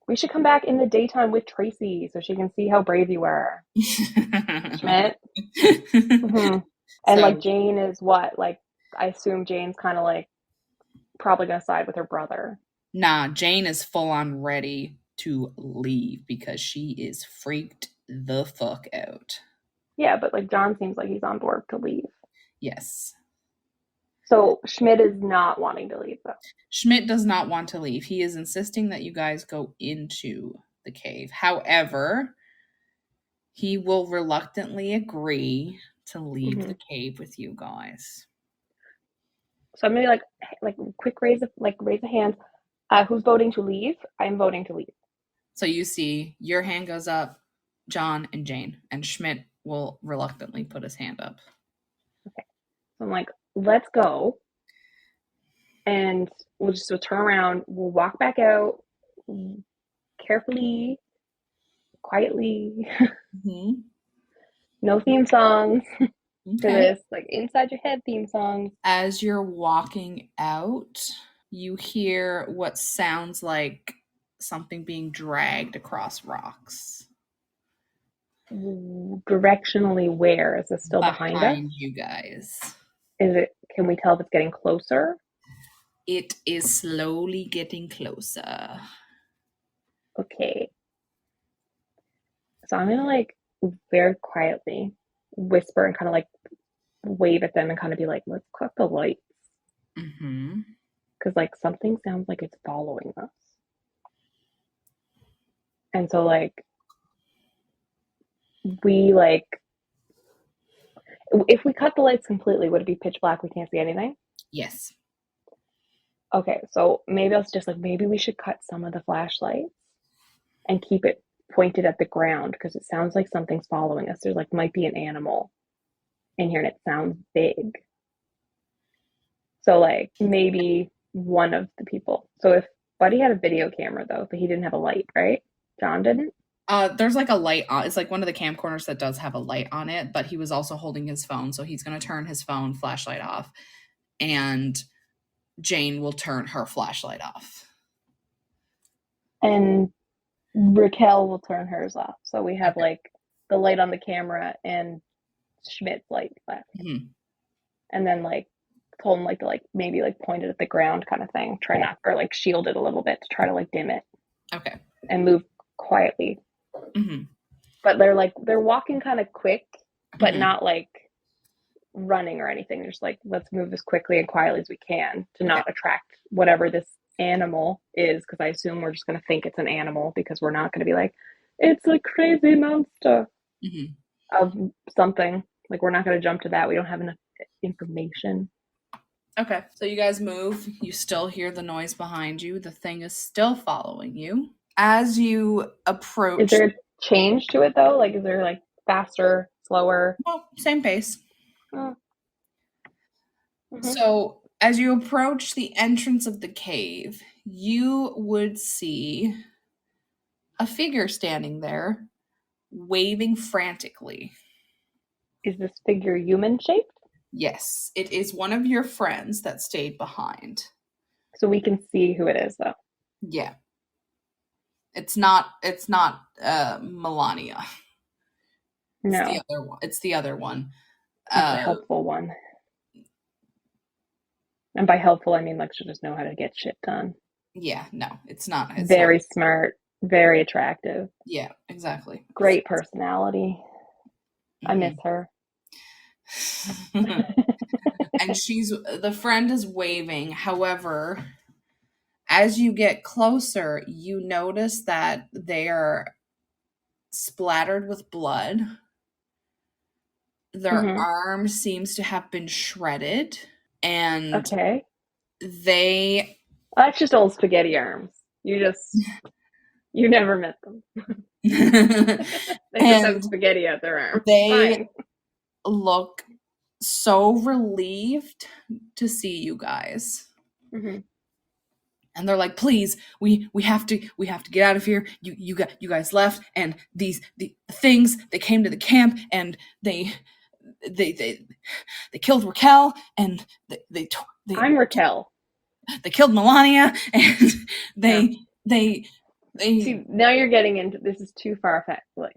We should come back in the daytime with Tracy so she can see how brave you are. Schmidt. And so, like Jane is what? Like I assume Jane's kind of like probably gonna side with her brother. Nah, Jane is full on ready to leave because she is freaked the fuck out. Yeah, but like John seems like he's on board to leave. Yes. So Schmidt is not wanting to leave though. Schmidt does not want to leave. He is insisting that you guys go into the cave. However, he will reluctantly agree to leave the cave with you guys. So I'm gonna be like quick raise a hand. Who's voting to leave? I'm voting to leave. So you see your hand goes up, John and Jane, and Schmidt will reluctantly put his hand up. Okay. So I'm like, let's go. And we'll turn around. We'll walk back out carefully, quietly. No theme songs for this, like inside your head theme songs. As you're walking out, you hear what sounds like something being dragged across rocks. Directionally where? Is it still behind us? Behind you guys. Can we tell if it's getting closer? It is slowly getting closer. Okay. So I'm gonna like very quietly whisper and kind of like wave at them and kind of be like, let's cut the lights. Because like something sounds like it's following us. And so like we like if we cut the lights completely, would it be pitch black? We can't see anything? Yes. Okay, so maybe maybe we should cut some of the flashlights and keep it pointed at the ground because it sounds like something's following us. There's like might be an animal in here and it sounds big. So like maybe one of the people. So if Buddy had a video camera though, but he didn't have a light, right? John didn't? There's like a light on. It's like one of the camp corners that does have a light on it, but he was also holding his phone, so he's going to turn his phone flashlight off, and Jane will turn her flashlight off. And Raquel will turn hers off. So we have like the light on the camera and Schmidt's light left. Mm-hmm. And then like told him like to like maybe like point it at the ground kind of thing. Try not, or like shield it a little bit to try to like dim it. Okay. And move quietly. Mm-hmm. But they're walking kind of quick, but not like running or anything. They're just like, let's move as quickly and quietly as we can to not attract whatever this animal is, because I assume we're just going to think it's an animal, because we're not going to be like, it's a crazy monster of something. Like, we're not going to jump to that. We don't have enough information. Okay, so you guys move. You still hear the noise behind you. The thing is still following you. As you approach... Is there a change to it, though? Like, is there, like, faster, slower? Well, same pace. Oh. So, as you approach the entrance of the cave, you would see a figure standing there, waving frantically. Is this figure human-shaped? Yes, it is one of your friends that stayed behind. So we can see who it is, though. Yeah. It's not Melania. No. It's the other one. It's the other one. The helpful one. And by helpful, I mean like she'll just know how to get shit done. Yeah, no, it's not. It's very not. Smart, very attractive. Yeah, exactly. Great personality. I miss her. And the friend is waving. However, as you get closer, you notice that they are splattered with blood. Their arm seems to have been shredded. And that's just old spaghetti arms. You never met them. They just have spaghetti at their arm. They look so relieved to see you guys. And they're like, please, we have to get out of here. You guys left, and the things, they came to the camp, and they killed Raquel, and they I'm Raquel. They killed Melania, and they see, now you're getting into, this is too far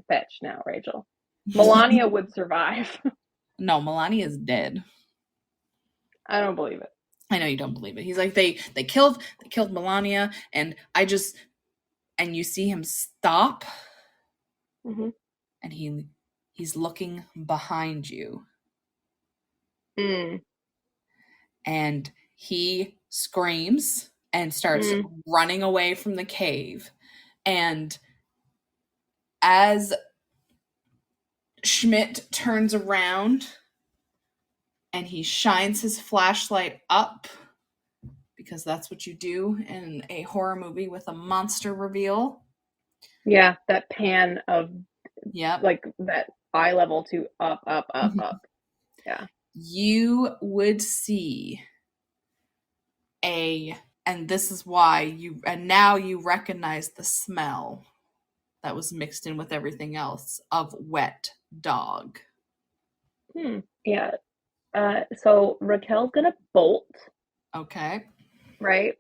fetched now, Rachel. Melania would survive. No, Melania is dead. I don't believe it. I know you don't believe it. He's like, they killed Melania, and and you see him stop, and he's looking behind you. And he screams and starts running away from the cave. And as Schmidt turns around and he shines his flashlight up, because that's what you do in a horror movie with a monster reveal. Yeah, that pan of like that eye level to up. Yeah. You would see and this is why now you recognize the smell that was mixed in with everything else of wet dog. Yeah. So Raquel's gonna bolt. Okay. Right?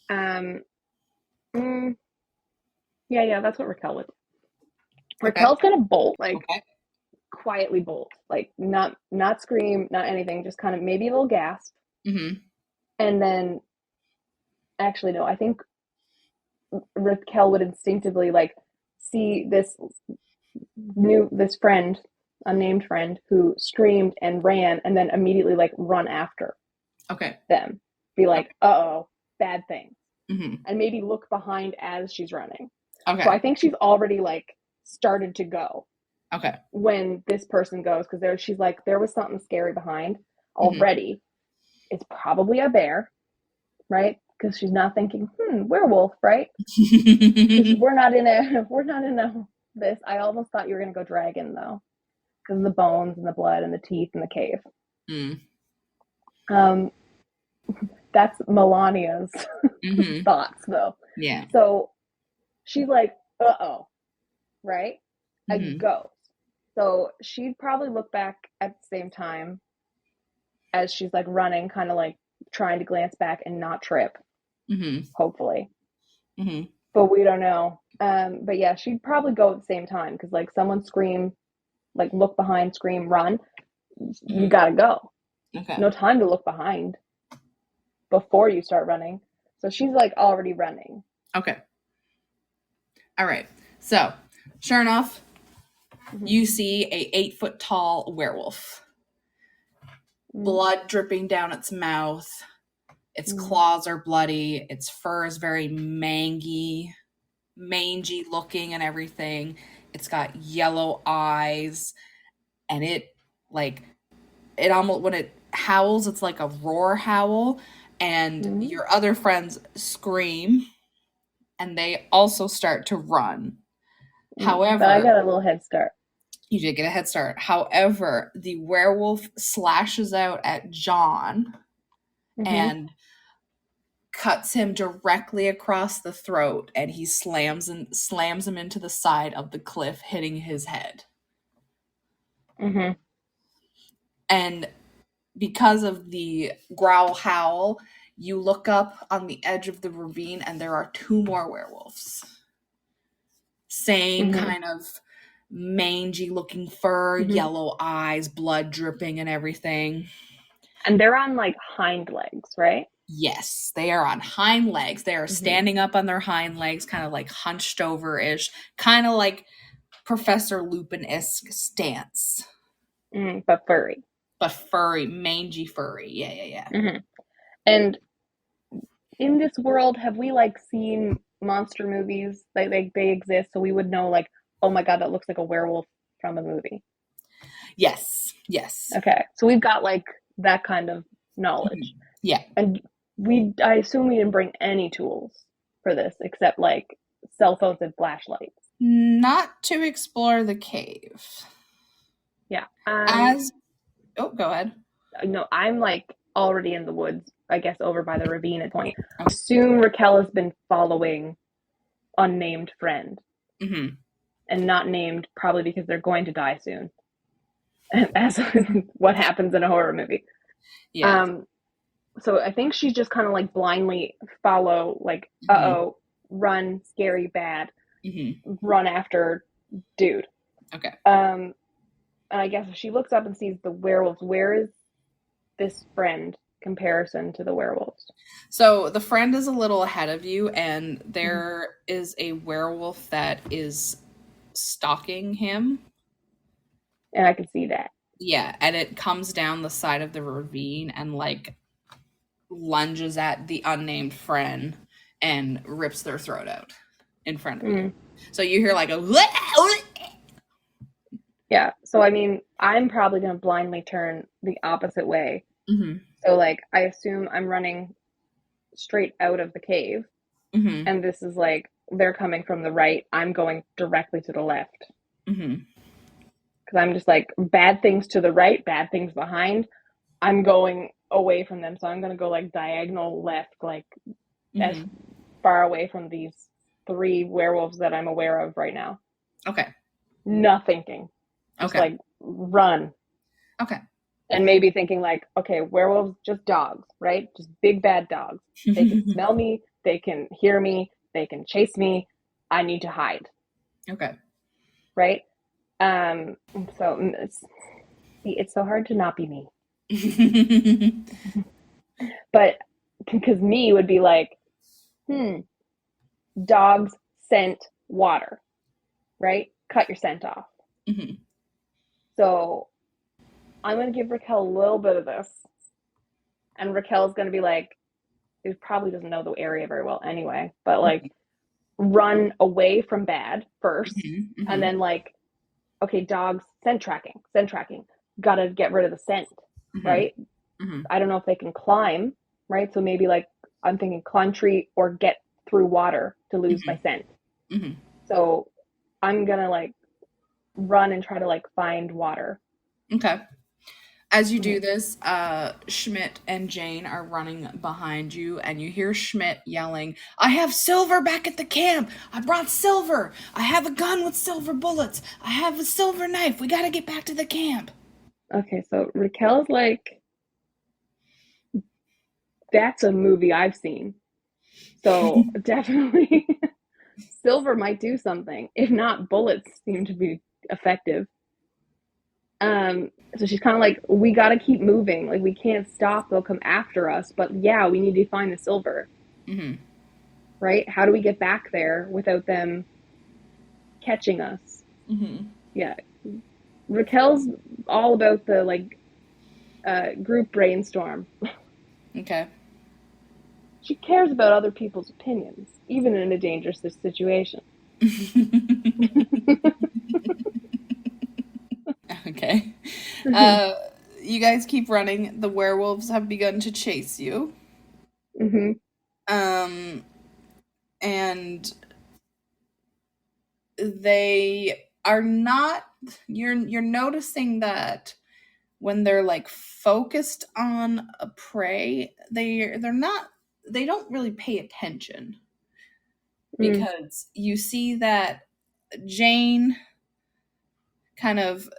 Yeah, that's what Raquel would do. Raquel's gonna bolt, like quietly bolt, like not scream, not anything, just kind of maybe a little gasp. And then, actually, no, I think Raquel would instinctively like see this friend, unnamed friend, who screamed and ran, and then immediately like run after them. Be like, uh-oh, bad thing. And maybe look behind as she's running. So I think she's already like started to go. When this person goes, because she's like, there was something scary behind already. It's probably a bear, right? Because she's not thinking, werewolf, right? we're not in this. I almost thought you were gonna go dragon though, because of the bones and the blood and the teeth in the cave. That's right? A ghost. So she'd probably look back at the same time as she's like running, kind of like trying to glance back and not trip, hopefully. But we don't know. But yeah, she'd probably go at the same time because like someone scream, like look behind, scream, run. You gotta go. Okay. No time to look behind before you start running. So she's like already running. Okay. All right. So, sure enough, you see a 8-foot tall werewolf. Blood dripping down its mouth. Its claws are bloody. Its fur is very mangy looking and everything. It's got yellow eyes. And it almost, when it howls, it's like a roar howl. And your other friends scream. And they also start to run. However, but I got a little head start. You did get a head start. However, the werewolf slashes out at John and cuts him directly across the throat, and he slams him into the side of the cliff, hitting his head. And because of the growl howl, you look up on the edge of the ravine, and there are 2 more werewolves. Same kind of mangy looking fur, yellow eyes, blood dripping and everything. And they're on like hind legs, right? Yes, they are on hind legs. They are standing up on their hind legs, kind of like hunched over-ish, kind of like Professor Lupin-esque stance. But furry. But furry, mangy furry. Yeah. And in this world, have we like seen monster movies? Like they exist, so we would know like, oh my god, that looks like a werewolf from a movie. Yes. Okay, so we've got like that kind of knowledge. Yeah. And I assume we didn't bring any tools for this except like cell phones and flashlights. Not to explore the cave. Yeah. Go ahead. No, I'm like already in the woods, I guess over by the ravine at point. I assume Raquel has been following unnamed friend. And not named probably because they're going to die soon. As what happens in a horror movie. Yeah. So I think she's just kind of like blindly follow, like, run, scary, bad, run after dude. Okay. And I guess if she looks up and sees the werewolves, where is this friend comparison to the werewolves? So the friend is a little ahead of you, and there is a werewolf that is stalking him. And I can see that. Yeah, and it comes down the side of the ravine and like lunges at the unnamed friend and rips their throat out in front of you. So you hear like a yeah. So I mean, I'm probably gonna blindly turn the opposite way. So like I assume I'm running straight out of the cave, and this is like they're coming from the right. I'm going directly to the left. Because I'm just like bad things to the right, bad things behind. I'm going away from them, so I'm gonna go like diagonal left, like as far away from these 3 werewolves that I'm aware of right now. Okay. Not thinking. Just like run. Okay. And maybe thinking like, okay, werewolves just dogs, right? Just big bad dogs. They can smell me, they can hear me, they can chase me. I need to hide. Okay. Right? So it's so hard to not be me. But because me would be like, dogs scent water, right? Cut your scent off. So I'm going to give Raquel a little bit of this. And Raquel's going to be like, he probably doesn't know the area very well anyway, but like run away from bad first. And then like, okay, dogs, scent tracking. Got to get rid of the scent, right? I don't know if they can climb, right? So maybe like, I'm thinking climb tree or get through water to lose my scent. So I'm going to like run and try to like find water. Okay. As you do this, Schmidt and Jane are running behind you, and you hear Schmidt yelling, "I have silver back at the camp! I brought silver! I have a gun with silver bullets! I have a silver knife! We gotta get back to the camp!" Okay, so Raquel's like, that's a movie I've seen. So definitely silver might do something. If not, bullets seem to be effective. So she's kind of like, we got to keep moving. Like, we can't stop. They'll come after us. But yeah, we need to find the silver. Mm-hmm. Right? How do we get back there without them catching us? Mm-hmm. Yeah. Raquel's all about the like group brainstorm. Okay. She cares about other people's opinions, even in a dangerous situation. Okay. You guys keep running. The werewolves have begun to chase you. Mm-hmm. And they are not. You're noticing that when they're like focused on a prey, they're not. They don't really pay attention because you see that Jane kind of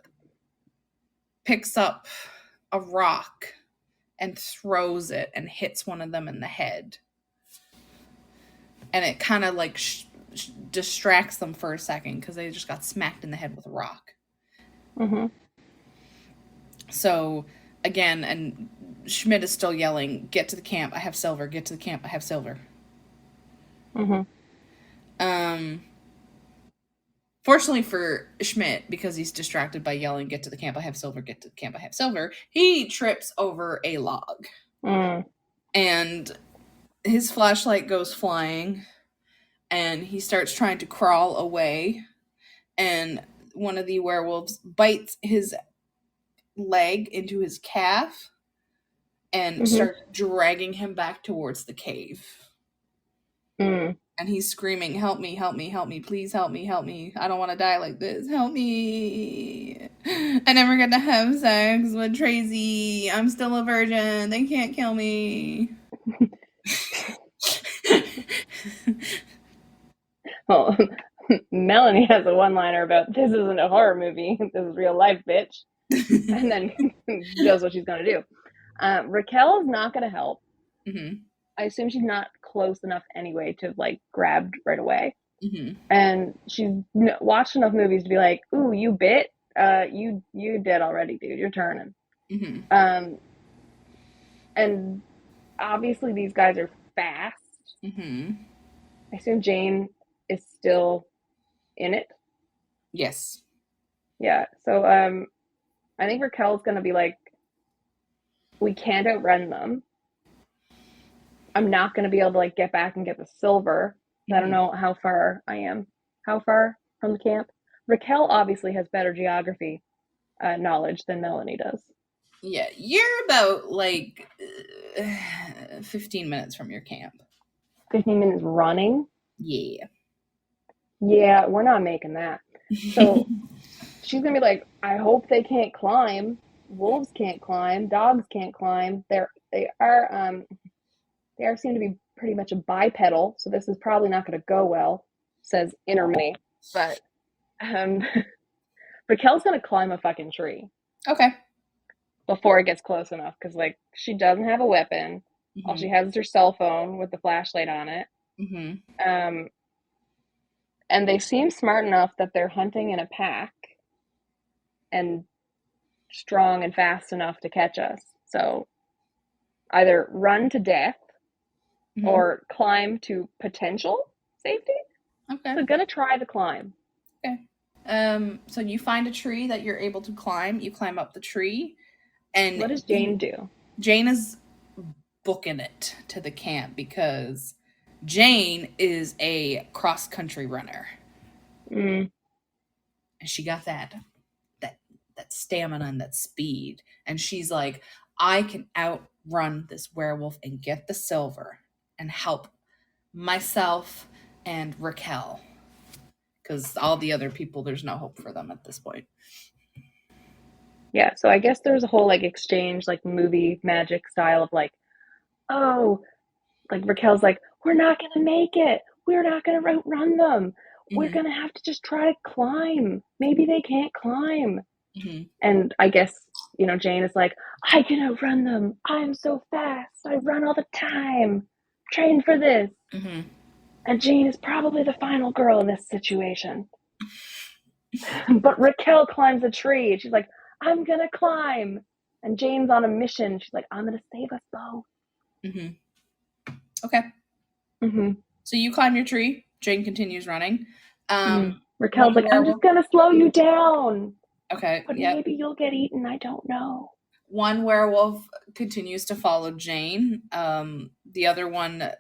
picks up a rock and throws it and hits one of them in the head. And it kind of like distracts them for a second because they just got smacked in the head with a rock. Mm-hmm. So again, and Schmidt is still yelling, "Get to the camp! I have silver! Get to the camp! I have silver!" Mm-hmm. Fortunately for Schmidt, because he's distracted by yelling, "Get to the camp! I have silver! Get to the camp! I have silver!" he trips over a log, and his flashlight goes flying, and he starts trying to crawl away, and one of the werewolves bites his leg into his calf and starts dragging him back towards the cave. And he's screaming, "Help me, help me, help me, please help me, help me. I don't want to die like this. Help me. I never get to have sex with Tracy. I'm still a virgin. They can't kill me." Well, Melanie has a one-liner about, "This isn't a horror movie. This is real life, bitch." And then does what she's going to do. Raquel is not going to help. Mm-hmm. I assume she's not close enough anyway to like grab right away. Mm-hmm. And she's watched enough movies to be like, "Ooh, you bit? You dead already, dude. You're turning." Mm-hmm. And obviously these guys are fast. Mm-hmm. I assume Jane is still in it. Yes. Yeah. So I think Raquel's gonna be like, we can't outrun them. I'm not gonna be able to like get back and get the silver. I don't know how far I am. How far from the camp? Raquel obviously has better geography knowledge than Melanie does. Yeah, you're about like 15 minutes from your camp. 15 minutes running? Yeah. Yeah, we're not making that. So she's gonna be like, I hope they can't climb. Wolves can't climb. Dogs can't climb. They are seem to be pretty much a bipedal, so this is probably not going to go well, says Inner Me. But Raquel's going to climb a fucking tree. Okay. Before it gets close enough, because like she doesn't have a weapon. All she has is her cell phone with the flashlight on it. And they seem smart enough that they're hunting in a pack and strong and fast enough to catch us. So either run to death or climb to potential safety. Okay. So gonna try the climb. Okay. So you find a tree that you're able to climb. You climb up the tree, and what does Jane do? Jane is booking it to the camp because Jane is a cross-country runner. And she got that stamina and that speed. And she's like, I can outrun this werewolf and get the silver and help myself and Raquel. Because all the other people, there's no hope for them at this point. Yeah, so I guess there's a whole like exchange, like movie magic style of like, oh, like Raquel's like, we're not gonna make it. We're not gonna run them. We're Mm-hmm. gonna have to just try to climb. Maybe they can't climb. Mm-hmm. And I guess, Jane is like, I can outrun them. I'm so fast. I run all the time. Train for this. Mm-hmm. And Jane is probably the final girl in this situation. But Raquel climbs a tree and she's like, I'm gonna climb. And Jane's on a mission. She's like, I'm gonna save us both. Mm-hmm. Okay. Mm-hmm. So you climb your tree. Jane continues running. One Raquel's like, I'm just werewolf. gonna slow you down. Okay. But Yep. maybe you'll get eaten. I don't know. One werewolf continues to follow Jane. The other one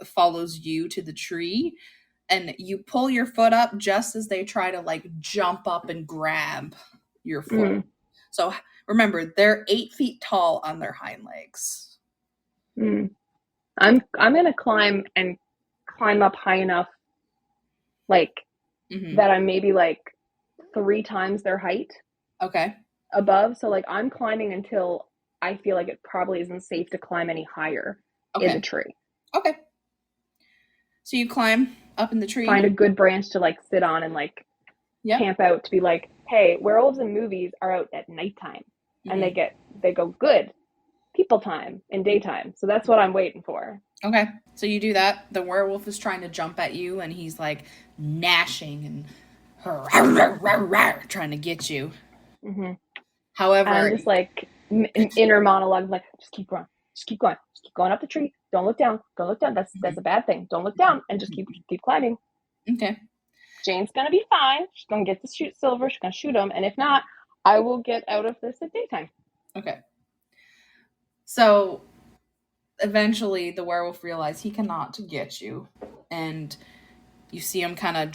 follows you to the tree, and you pull your foot up just as they try to like jump up and grab your foot. So remember, they're 8 feet tall on their hind legs. I'm gonna climb up high enough, like that I'm maybe like 3 times their height. Okay. Above. So like I'm climbing until I feel like it probably isn't safe to climb any higher in the tree. Okay. So you climb up in the tree. Find a good branch to like sit on and like camp out to be like, hey, werewolves in movies are out at nighttime and they go good people time in daytime. So that's what I'm waiting for. Okay. So you do that. The werewolf is trying to jump at you and he's like gnashing and trying to get you. Mm-hmm. However, I'm just like inner monologue, like just keep going, just keep going, just keep going up the tree. Don't look down. Don't look down. That's a bad thing. Don't look down and just keep climbing. Okay. Jane's gonna be fine. She's gonna get to shoot Silver. She's gonna shoot him, and if not, I will get out of this at daytime. Okay. So eventually, the werewolf realizes he cannot get you, and you see him kind of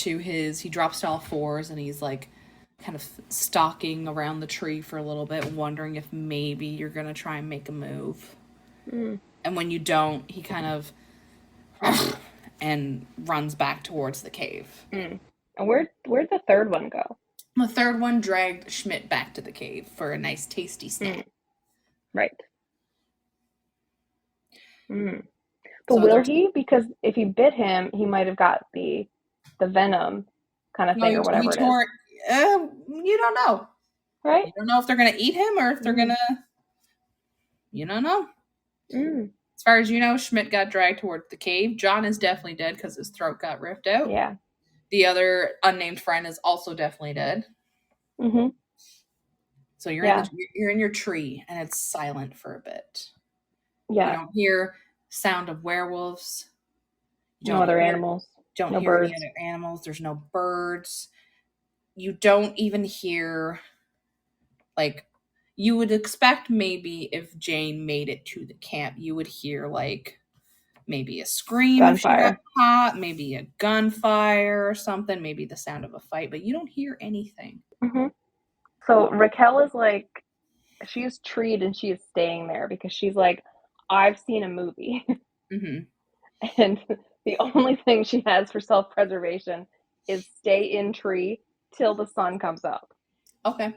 he drops to all fours, and he's like kind of stalking around the tree for a little bit, wondering if maybe you're gonna try and make a move. And when you don't, he kind of and runs back towards the cave. And where'd the third one go? The third one dragged Schmidt back to the cave for a nice tasty snack. Right. But so will he? Because if he bit him, he might have got the venom kind of thing or whatever it is. You don't know. Right? You don't know if they're going to eat him or if they're going to... You don't know. As far as you know, Schmidt got dragged toward the cave. John is definitely dead because his throat got ripped out. Yeah. The other unnamed friend is also definitely dead. So you're in your tree and it's silent for a bit. Yeah. You don't hear sound of werewolves. No other animals. Don't hear any other animals. There's no birds. You don't even hear, like, you would expect maybe if Jane made it to the camp, you would hear, like, maybe a scream if she got caught, maybe a gunfire or something, maybe the sound of a fight, but you don't hear anything. So Raquel is like, she is treed and she is staying there because she's like, I've seen a movie. And the only thing she has for self-preservation is stay in tree till the sun comes up. Okay.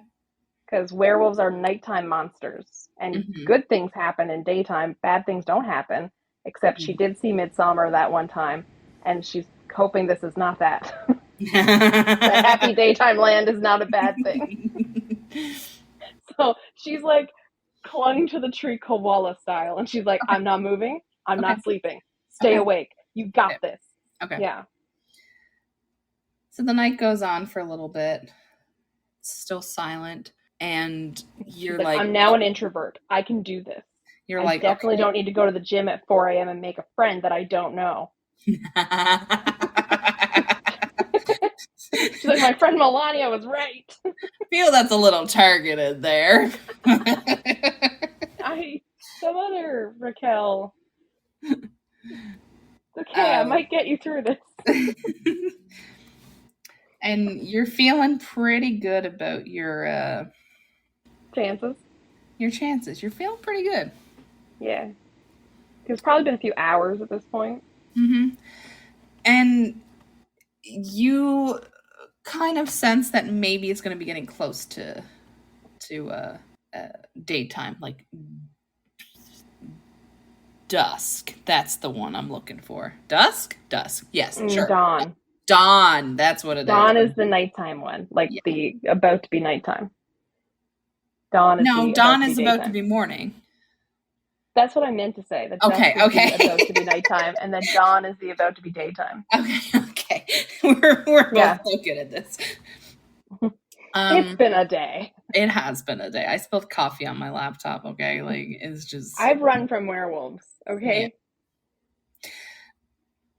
Because werewolves are nighttime monsters and good things happen in daytime. Bad things don't happen, except she did see Midsummer that one time and she's hoping this is not that. The happy daytime land is not a bad thing. So she's like clung to the tree koala style and she's like, I'm not moving. I'm not sleeping. Stay awake. You got this. Okay. Yeah. So the night goes on for a little bit. It's still silent. And you're like, I'm now an introvert. I can do this. I definitely don't need to go to the gym at 4 a.m. and make a friend that I don't know. She's like, my friend Melania was right. I feel that's a little targeted there. Some other Raquel. Okay, I might get you through this. And you're feeling pretty good about your chances. Your chances. You're feeling pretty good. Yeah. It's probably been a few hours at this point. And you kind of sense that maybe it's going to be getting close to to daytime, like dusk. That's the one I'm looking for. Dusk? Dusk. Yes, sure. Dawn. Dawn. That's what it is. Dawn is the nighttime one, like the about to be nighttime. Dawn is dawn is about to be morning. That's what I meant to say. That okay. The about to be nighttime, and then dawn is the about to be daytime. Okay. We're both so good at this. It's been a day. It has been a day. I spilled coffee on my laptop. Okay, like it's just. I've run from werewolves. Okay. Yeah.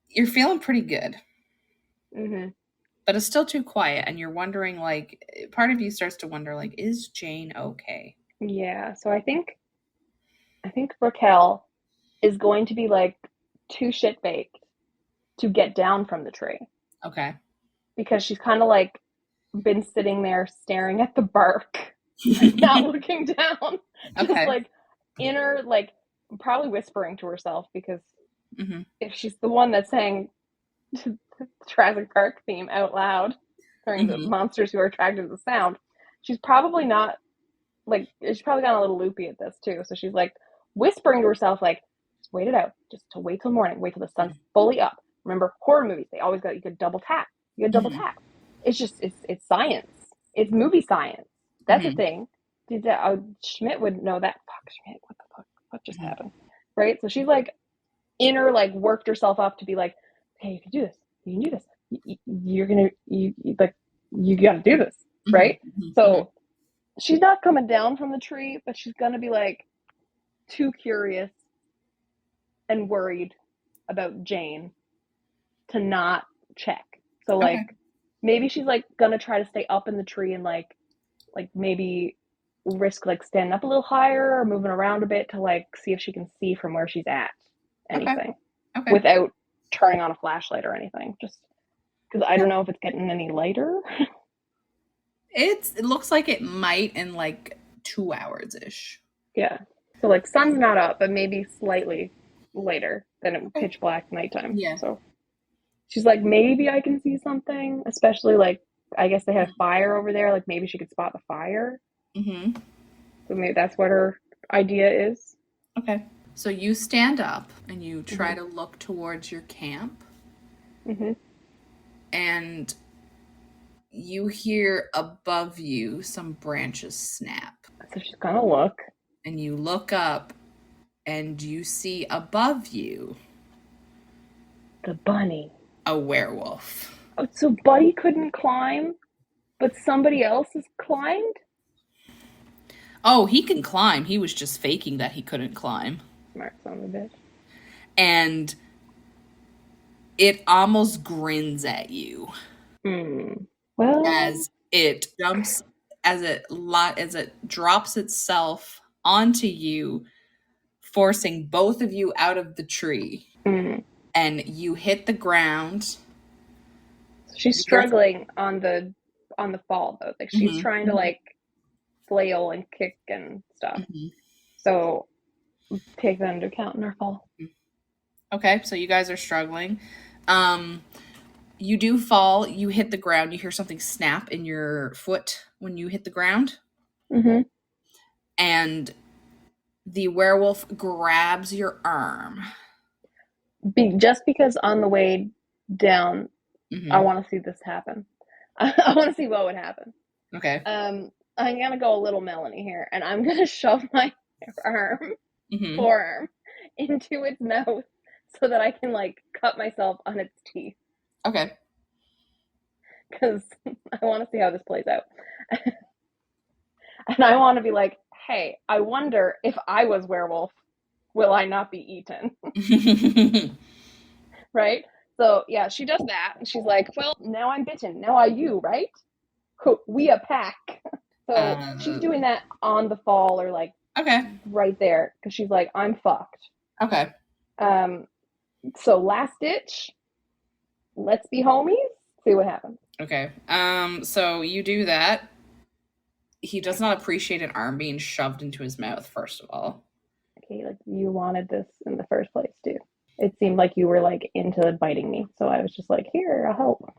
You're feeling pretty good. Mm-hmm. But it's still too quiet, and you're wondering, like, part of you starts to wonder, like, is Jane okay? Yeah. So I think Raquel is going to be like too shit baked to get down from the tree. Okay. Because she's kind of like been sitting there staring at the bark and not looking down. Just like inner, like probably whispering to herself, because if she's the one that sang the Jurassic Park theme out loud during the monsters who are attracted to the sound, she's probably not like, she's probably gotten a little loopy at this too. So she's like whispering to herself, like, just wait it out, just to wait till morning, wait till the sun's fully up. Remember, horror movies, they always got, you could double tap. It's just, it's science. It's movie science. That's the thing. Schmidt would know that. Fuck, Schmidt, what the fuck? What just happened? Right? So she's like, inner, like, worked herself up to be like, hey, you can do this. You can do this. You're gonna, you gotta do this. Right? So she's not coming down from the tree, but she's gonna be like too curious and worried about Jane to not check. So like maybe she's like gonna try to stay up in the tree and like maybe risk like standing up a little higher or moving around a bit to like see if she can see from where she's at anything without turning on a flashlight or anything. Just because I don't know if it's getting any lighter. It looks like it might in like 2 hours ish. Yeah. So like sun's not up, but maybe slightly later than pitch black nighttime. Yeah. So she's like, maybe I can see something, especially like, I guess they have fire over there. Like maybe she could spot the fire. So maybe that's what her idea is. Okay. So you stand up and you try to look towards your camp. And you hear above you some branches snap. So she's gonna look. And you look up and you see above you the bunny. A werewolf. Oh, so Buddy couldn't climb, but somebody else has climbed? Oh, he can climb. He was just faking that he couldn't climb. Smart son of a bitch. And it almost grins at you. Well, as it jumps, as it drops itself onto you, forcing both of you out of the tree. And you hit the ground. So she's struggling on the fall though. Like she's trying to like flail and kick and stuff. So take that into account in her fall. Okay, so you guys are struggling. You do fall. You hit the ground. You hear something snap in your foot when you hit the ground. And the werewolf grabs your arm. Just because on the way down, I want to see this happen. I want to see what would happen. Okay. I'm gonna go a little Melanie here, and I'm gonna shove my forearm into its mouth so that I can like cut myself on its teeth. Okay. Because I want to see how this plays out. And I want to be like, hey, I wonder if I was werewolf, will I not be eaten? Right? So, yeah, she does that. And she's like, well, now I'm bitten. Now are you, right? We a pack. So she's doing that on the fall or like right there. Because she's like, I'm fucked. Okay. So last ditch, let's be homies. See what happens. Okay. So you do that. He does not appreciate an arm being shoved into his mouth, first of all. Okay, like you wanted this in the first place, too. It seemed like you were like into biting me. So I was just like, here, I'll help.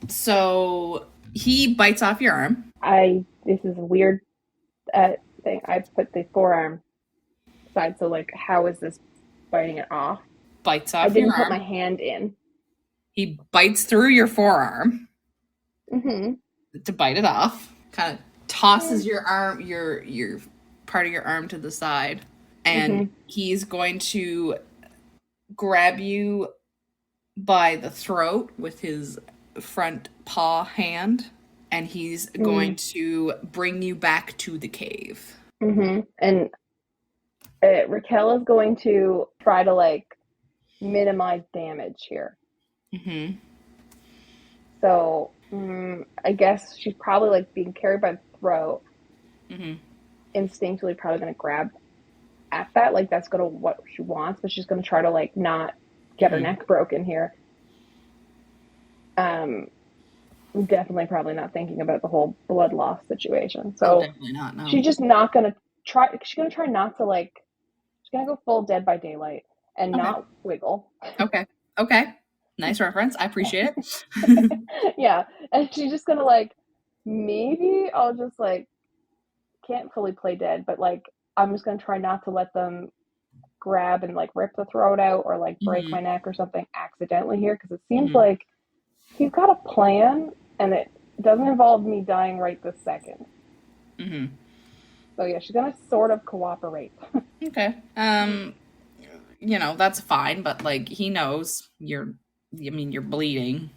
So he bites off your arm. I this is a weird thing. I put the forearm side, so like, how is this biting it off? Bites I off your didn't put arm. my hand in. He bites through your forearm Mm-hmm. to bite it off. Kind of tosses your arm, your part of your arm to the side, and he's going to grab you by the throat with his front paw hand, and he's going to bring you back to the cave. And Raquel is going to try to like minimize damage here. So I guess she's probably like being carried by the throat. Instinctually probably going to grab at that, like that's gonna what she wants, but she's going to try to like not get her neck broken here. Definitely probably not thinking about the whole blood loss situation. So definitely not. No. She's just not going to try. She's going to try not to like. She's going to go full Dead by Daylight and not wiggle. Okay. Nice reference. I appreciate it. Yeah, and she's just going to like, maybe I'll just like, can't fully play dead, but like I'm just going to try not to let them grab and like rip the throat out or like break my neck or something accidentally here, because it seems like he's got a plan and it doesn't involve me dying right this second. So yeah, she's gonna sort of cooperate. Okay. You know, that's fine, but like he knows you're bleeding.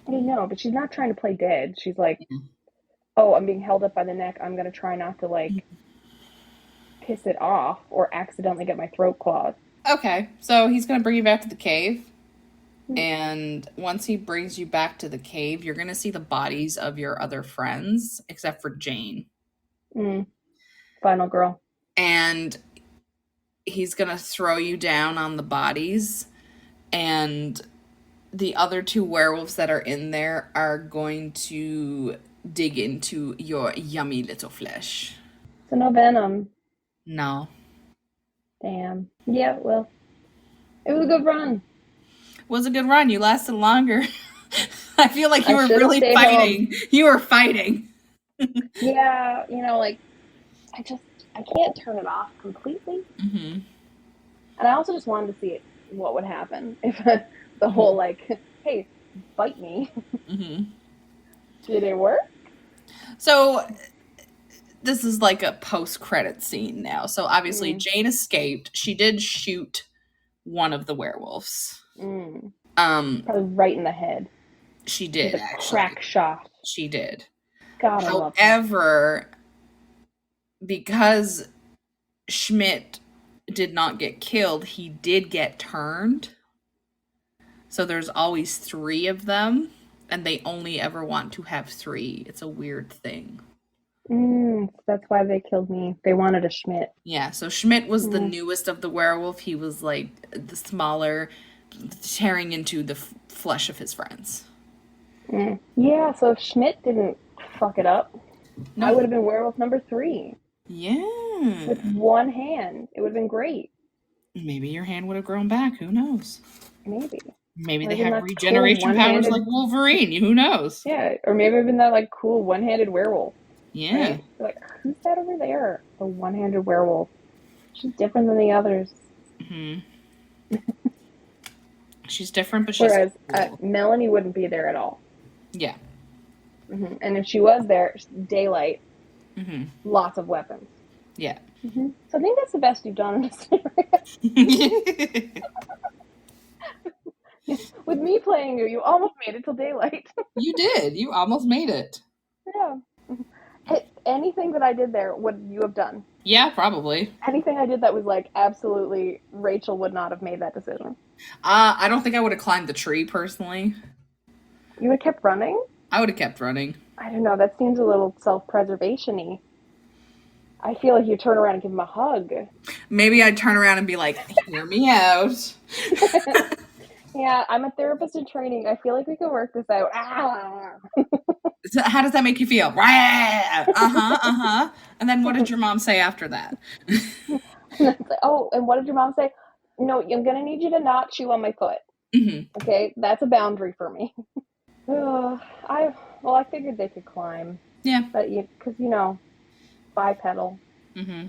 I know, but she's not trying to play dead. She's like, oh, I'm being held up by the neck. I'm gonna try not to like piss it off or accidentally get my throat clawed. Okay, so he's gonna bring you back to the cave. And once he brings you back to the cave, you're going to see the bodies of your other friends, except for Jane. Final girl. And he's going to throw you down on the bodies. And the other two werewolves that are in there are going to dig into your yummy little flesh. So no venom. No. Damn. Yeah, well, it was a good run. Was a good run. You lasted longer. I feel like you were really fighting. Home. You were fighting. Yeah, you know, like I can't turn it off completely. And I also just wanted to see what would happen if the whole like, hey, bite me. Did it work? So this is like a post-credit scene now. So obviously Jane escaped. She did shoot one of the werewolves. Probably right in the head. She did, actually. Crack shot. She did. God, however, because Schmidt did not get killed, he did get turned. So there's always 3 of them, and they only ever want to have 3. It's a weird thing. That's why they killed me. They wanted a Schmidt. Yeah, so Schmidt was the newest of the werewolf. He was like the smaller, tearing into the flesh of his friends. Yeah, so if Schmidt didn't fuck it up, I would have been werewolf number 3. Yeah. With one hand. It would have been great. Maybe your hand would have grown back. Who knows? Maybe they have regeneration powers like Wolverine. Who knows? Yeah, or maybe even that like cool one-handed werewolf. Yeah. Right? Like, who's that over there? The one-handed werewolf. She's different than the others. She's different, but she's whereas cool. Melanie wouldn't be there at all. Yeah. And if she was there, daylight, lots of weapons. Yeah. So I think that's the best you've done in this series. With me playing you almost made it till daylight. You did. You almost made it. Yeah. Hey, anything that I did there, would you have done? Yeah, probably. Anything I did that was like absolutely Rachel would not have made that decision. I don't think I would have climbed the tree personally. You would have kept running? I would have kept running. I don't know. That seems a little self-preservation-y. I feel like you turn around and give him a hug. Maybe I'd turn around and be like, hear me out. Yeah, I'm a therapist in training. I feel like we could work this out. So how does that make you feel? And then what did your mom say after that? Oh, and what did your mom say? No, I'm going to need you to not chew on my foot. Okay, that's a boundary for me. I figured they could climb. Yeah. But because bipedal. Mm-hmm.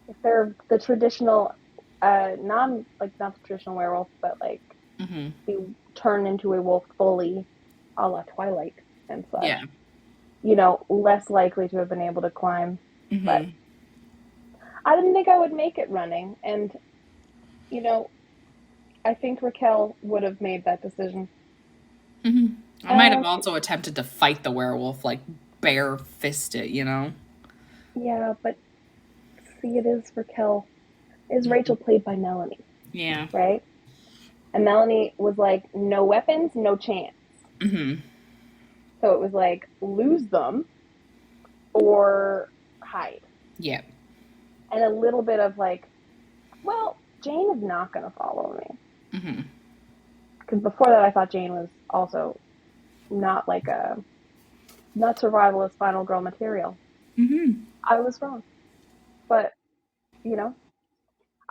If they're the traditional, not the traditional werewolf, but like Mm-hmm. they turn into a wolf fully, a la Twilight and Yeah. such. Less likely to have been able to climb. But Mm-hmm. I didn't think I would make it running, and you know, I think Raquel would have made that decision. Mm-hmm. I might have Uh, also attempted to fight the werewolf, like bare fisted, you know? yeah, but see, it is Raquel. Is Rachel played by Melanie, Yeah. right? And Melanie was like, no weapons, no chance. Mm-hmm. So it was like, lose them or hide. Yeah. And a little bit of like, well, Jane is not going to follow me. Mm-hmm. Because before that, I thought Jane was also not like not survivalist final girl material. Mm-hmm. I was wrong. But, you know,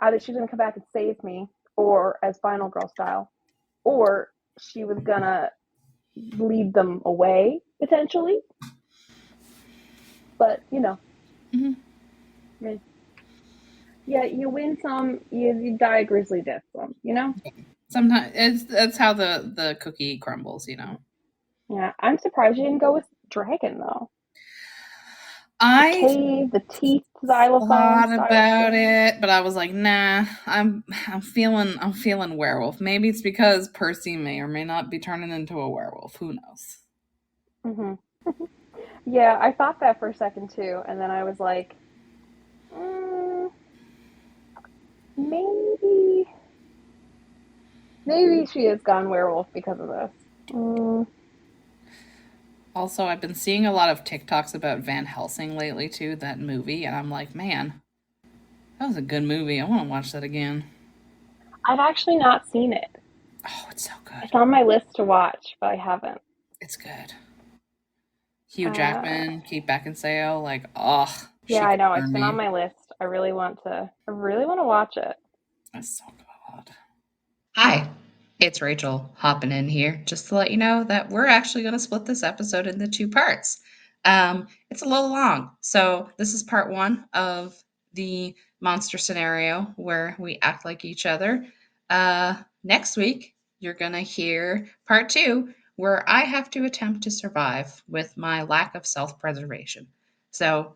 either she's going to come back and save me, or as final girl style, or she was going to lead them away, potentially. But, Mm-hmm. yeah, you win some, you die a grisly death some. Sometimes that's how the cookie crumbles, you know. Yeah, I'm surprised you didn't go with dragon though. The I cave, the teeth, xylophone thought style about thing. it, but I was like, nah, I'm feeling werewolf. Maybe it's because Percy may or may not be turning into a werewolf. Who knows? Hmm. Yeah, I thought that for a second too, and then I was like, mm, maybe, maybe she has gone werewolf because of this. Mm, Also, I've been seeing a lot of TikToks about Van Helsing lately too, that movie, and I'm like, man, that was a good movie. I want to watch that again. I've actually not seen it. Oh, it's so It's good. on my list to watch, but I haven't. It's good. Hugh Uh, Jackman, Kate Beckinsale, like, oh, yeah, she I could know it's burn been on me. my list. I really want to watch it. That's so good. Hi, it's Rachel hopping in here just to let you know that we're actually going to split this episode into two parts. It's a little long, so this is part one of the monster scenario where we act like each other. Next week, you're going to hear part two where I have to attempt to survive with my lack of self preservation. So,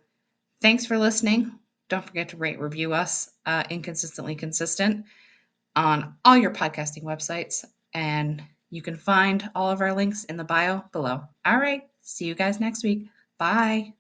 thanks for listening. Don't forget to rate, review us, Inconsistently Consistent, on all your podcasting websites. And you can find all of our links in the bio below. All right. See you guys next week. Bye.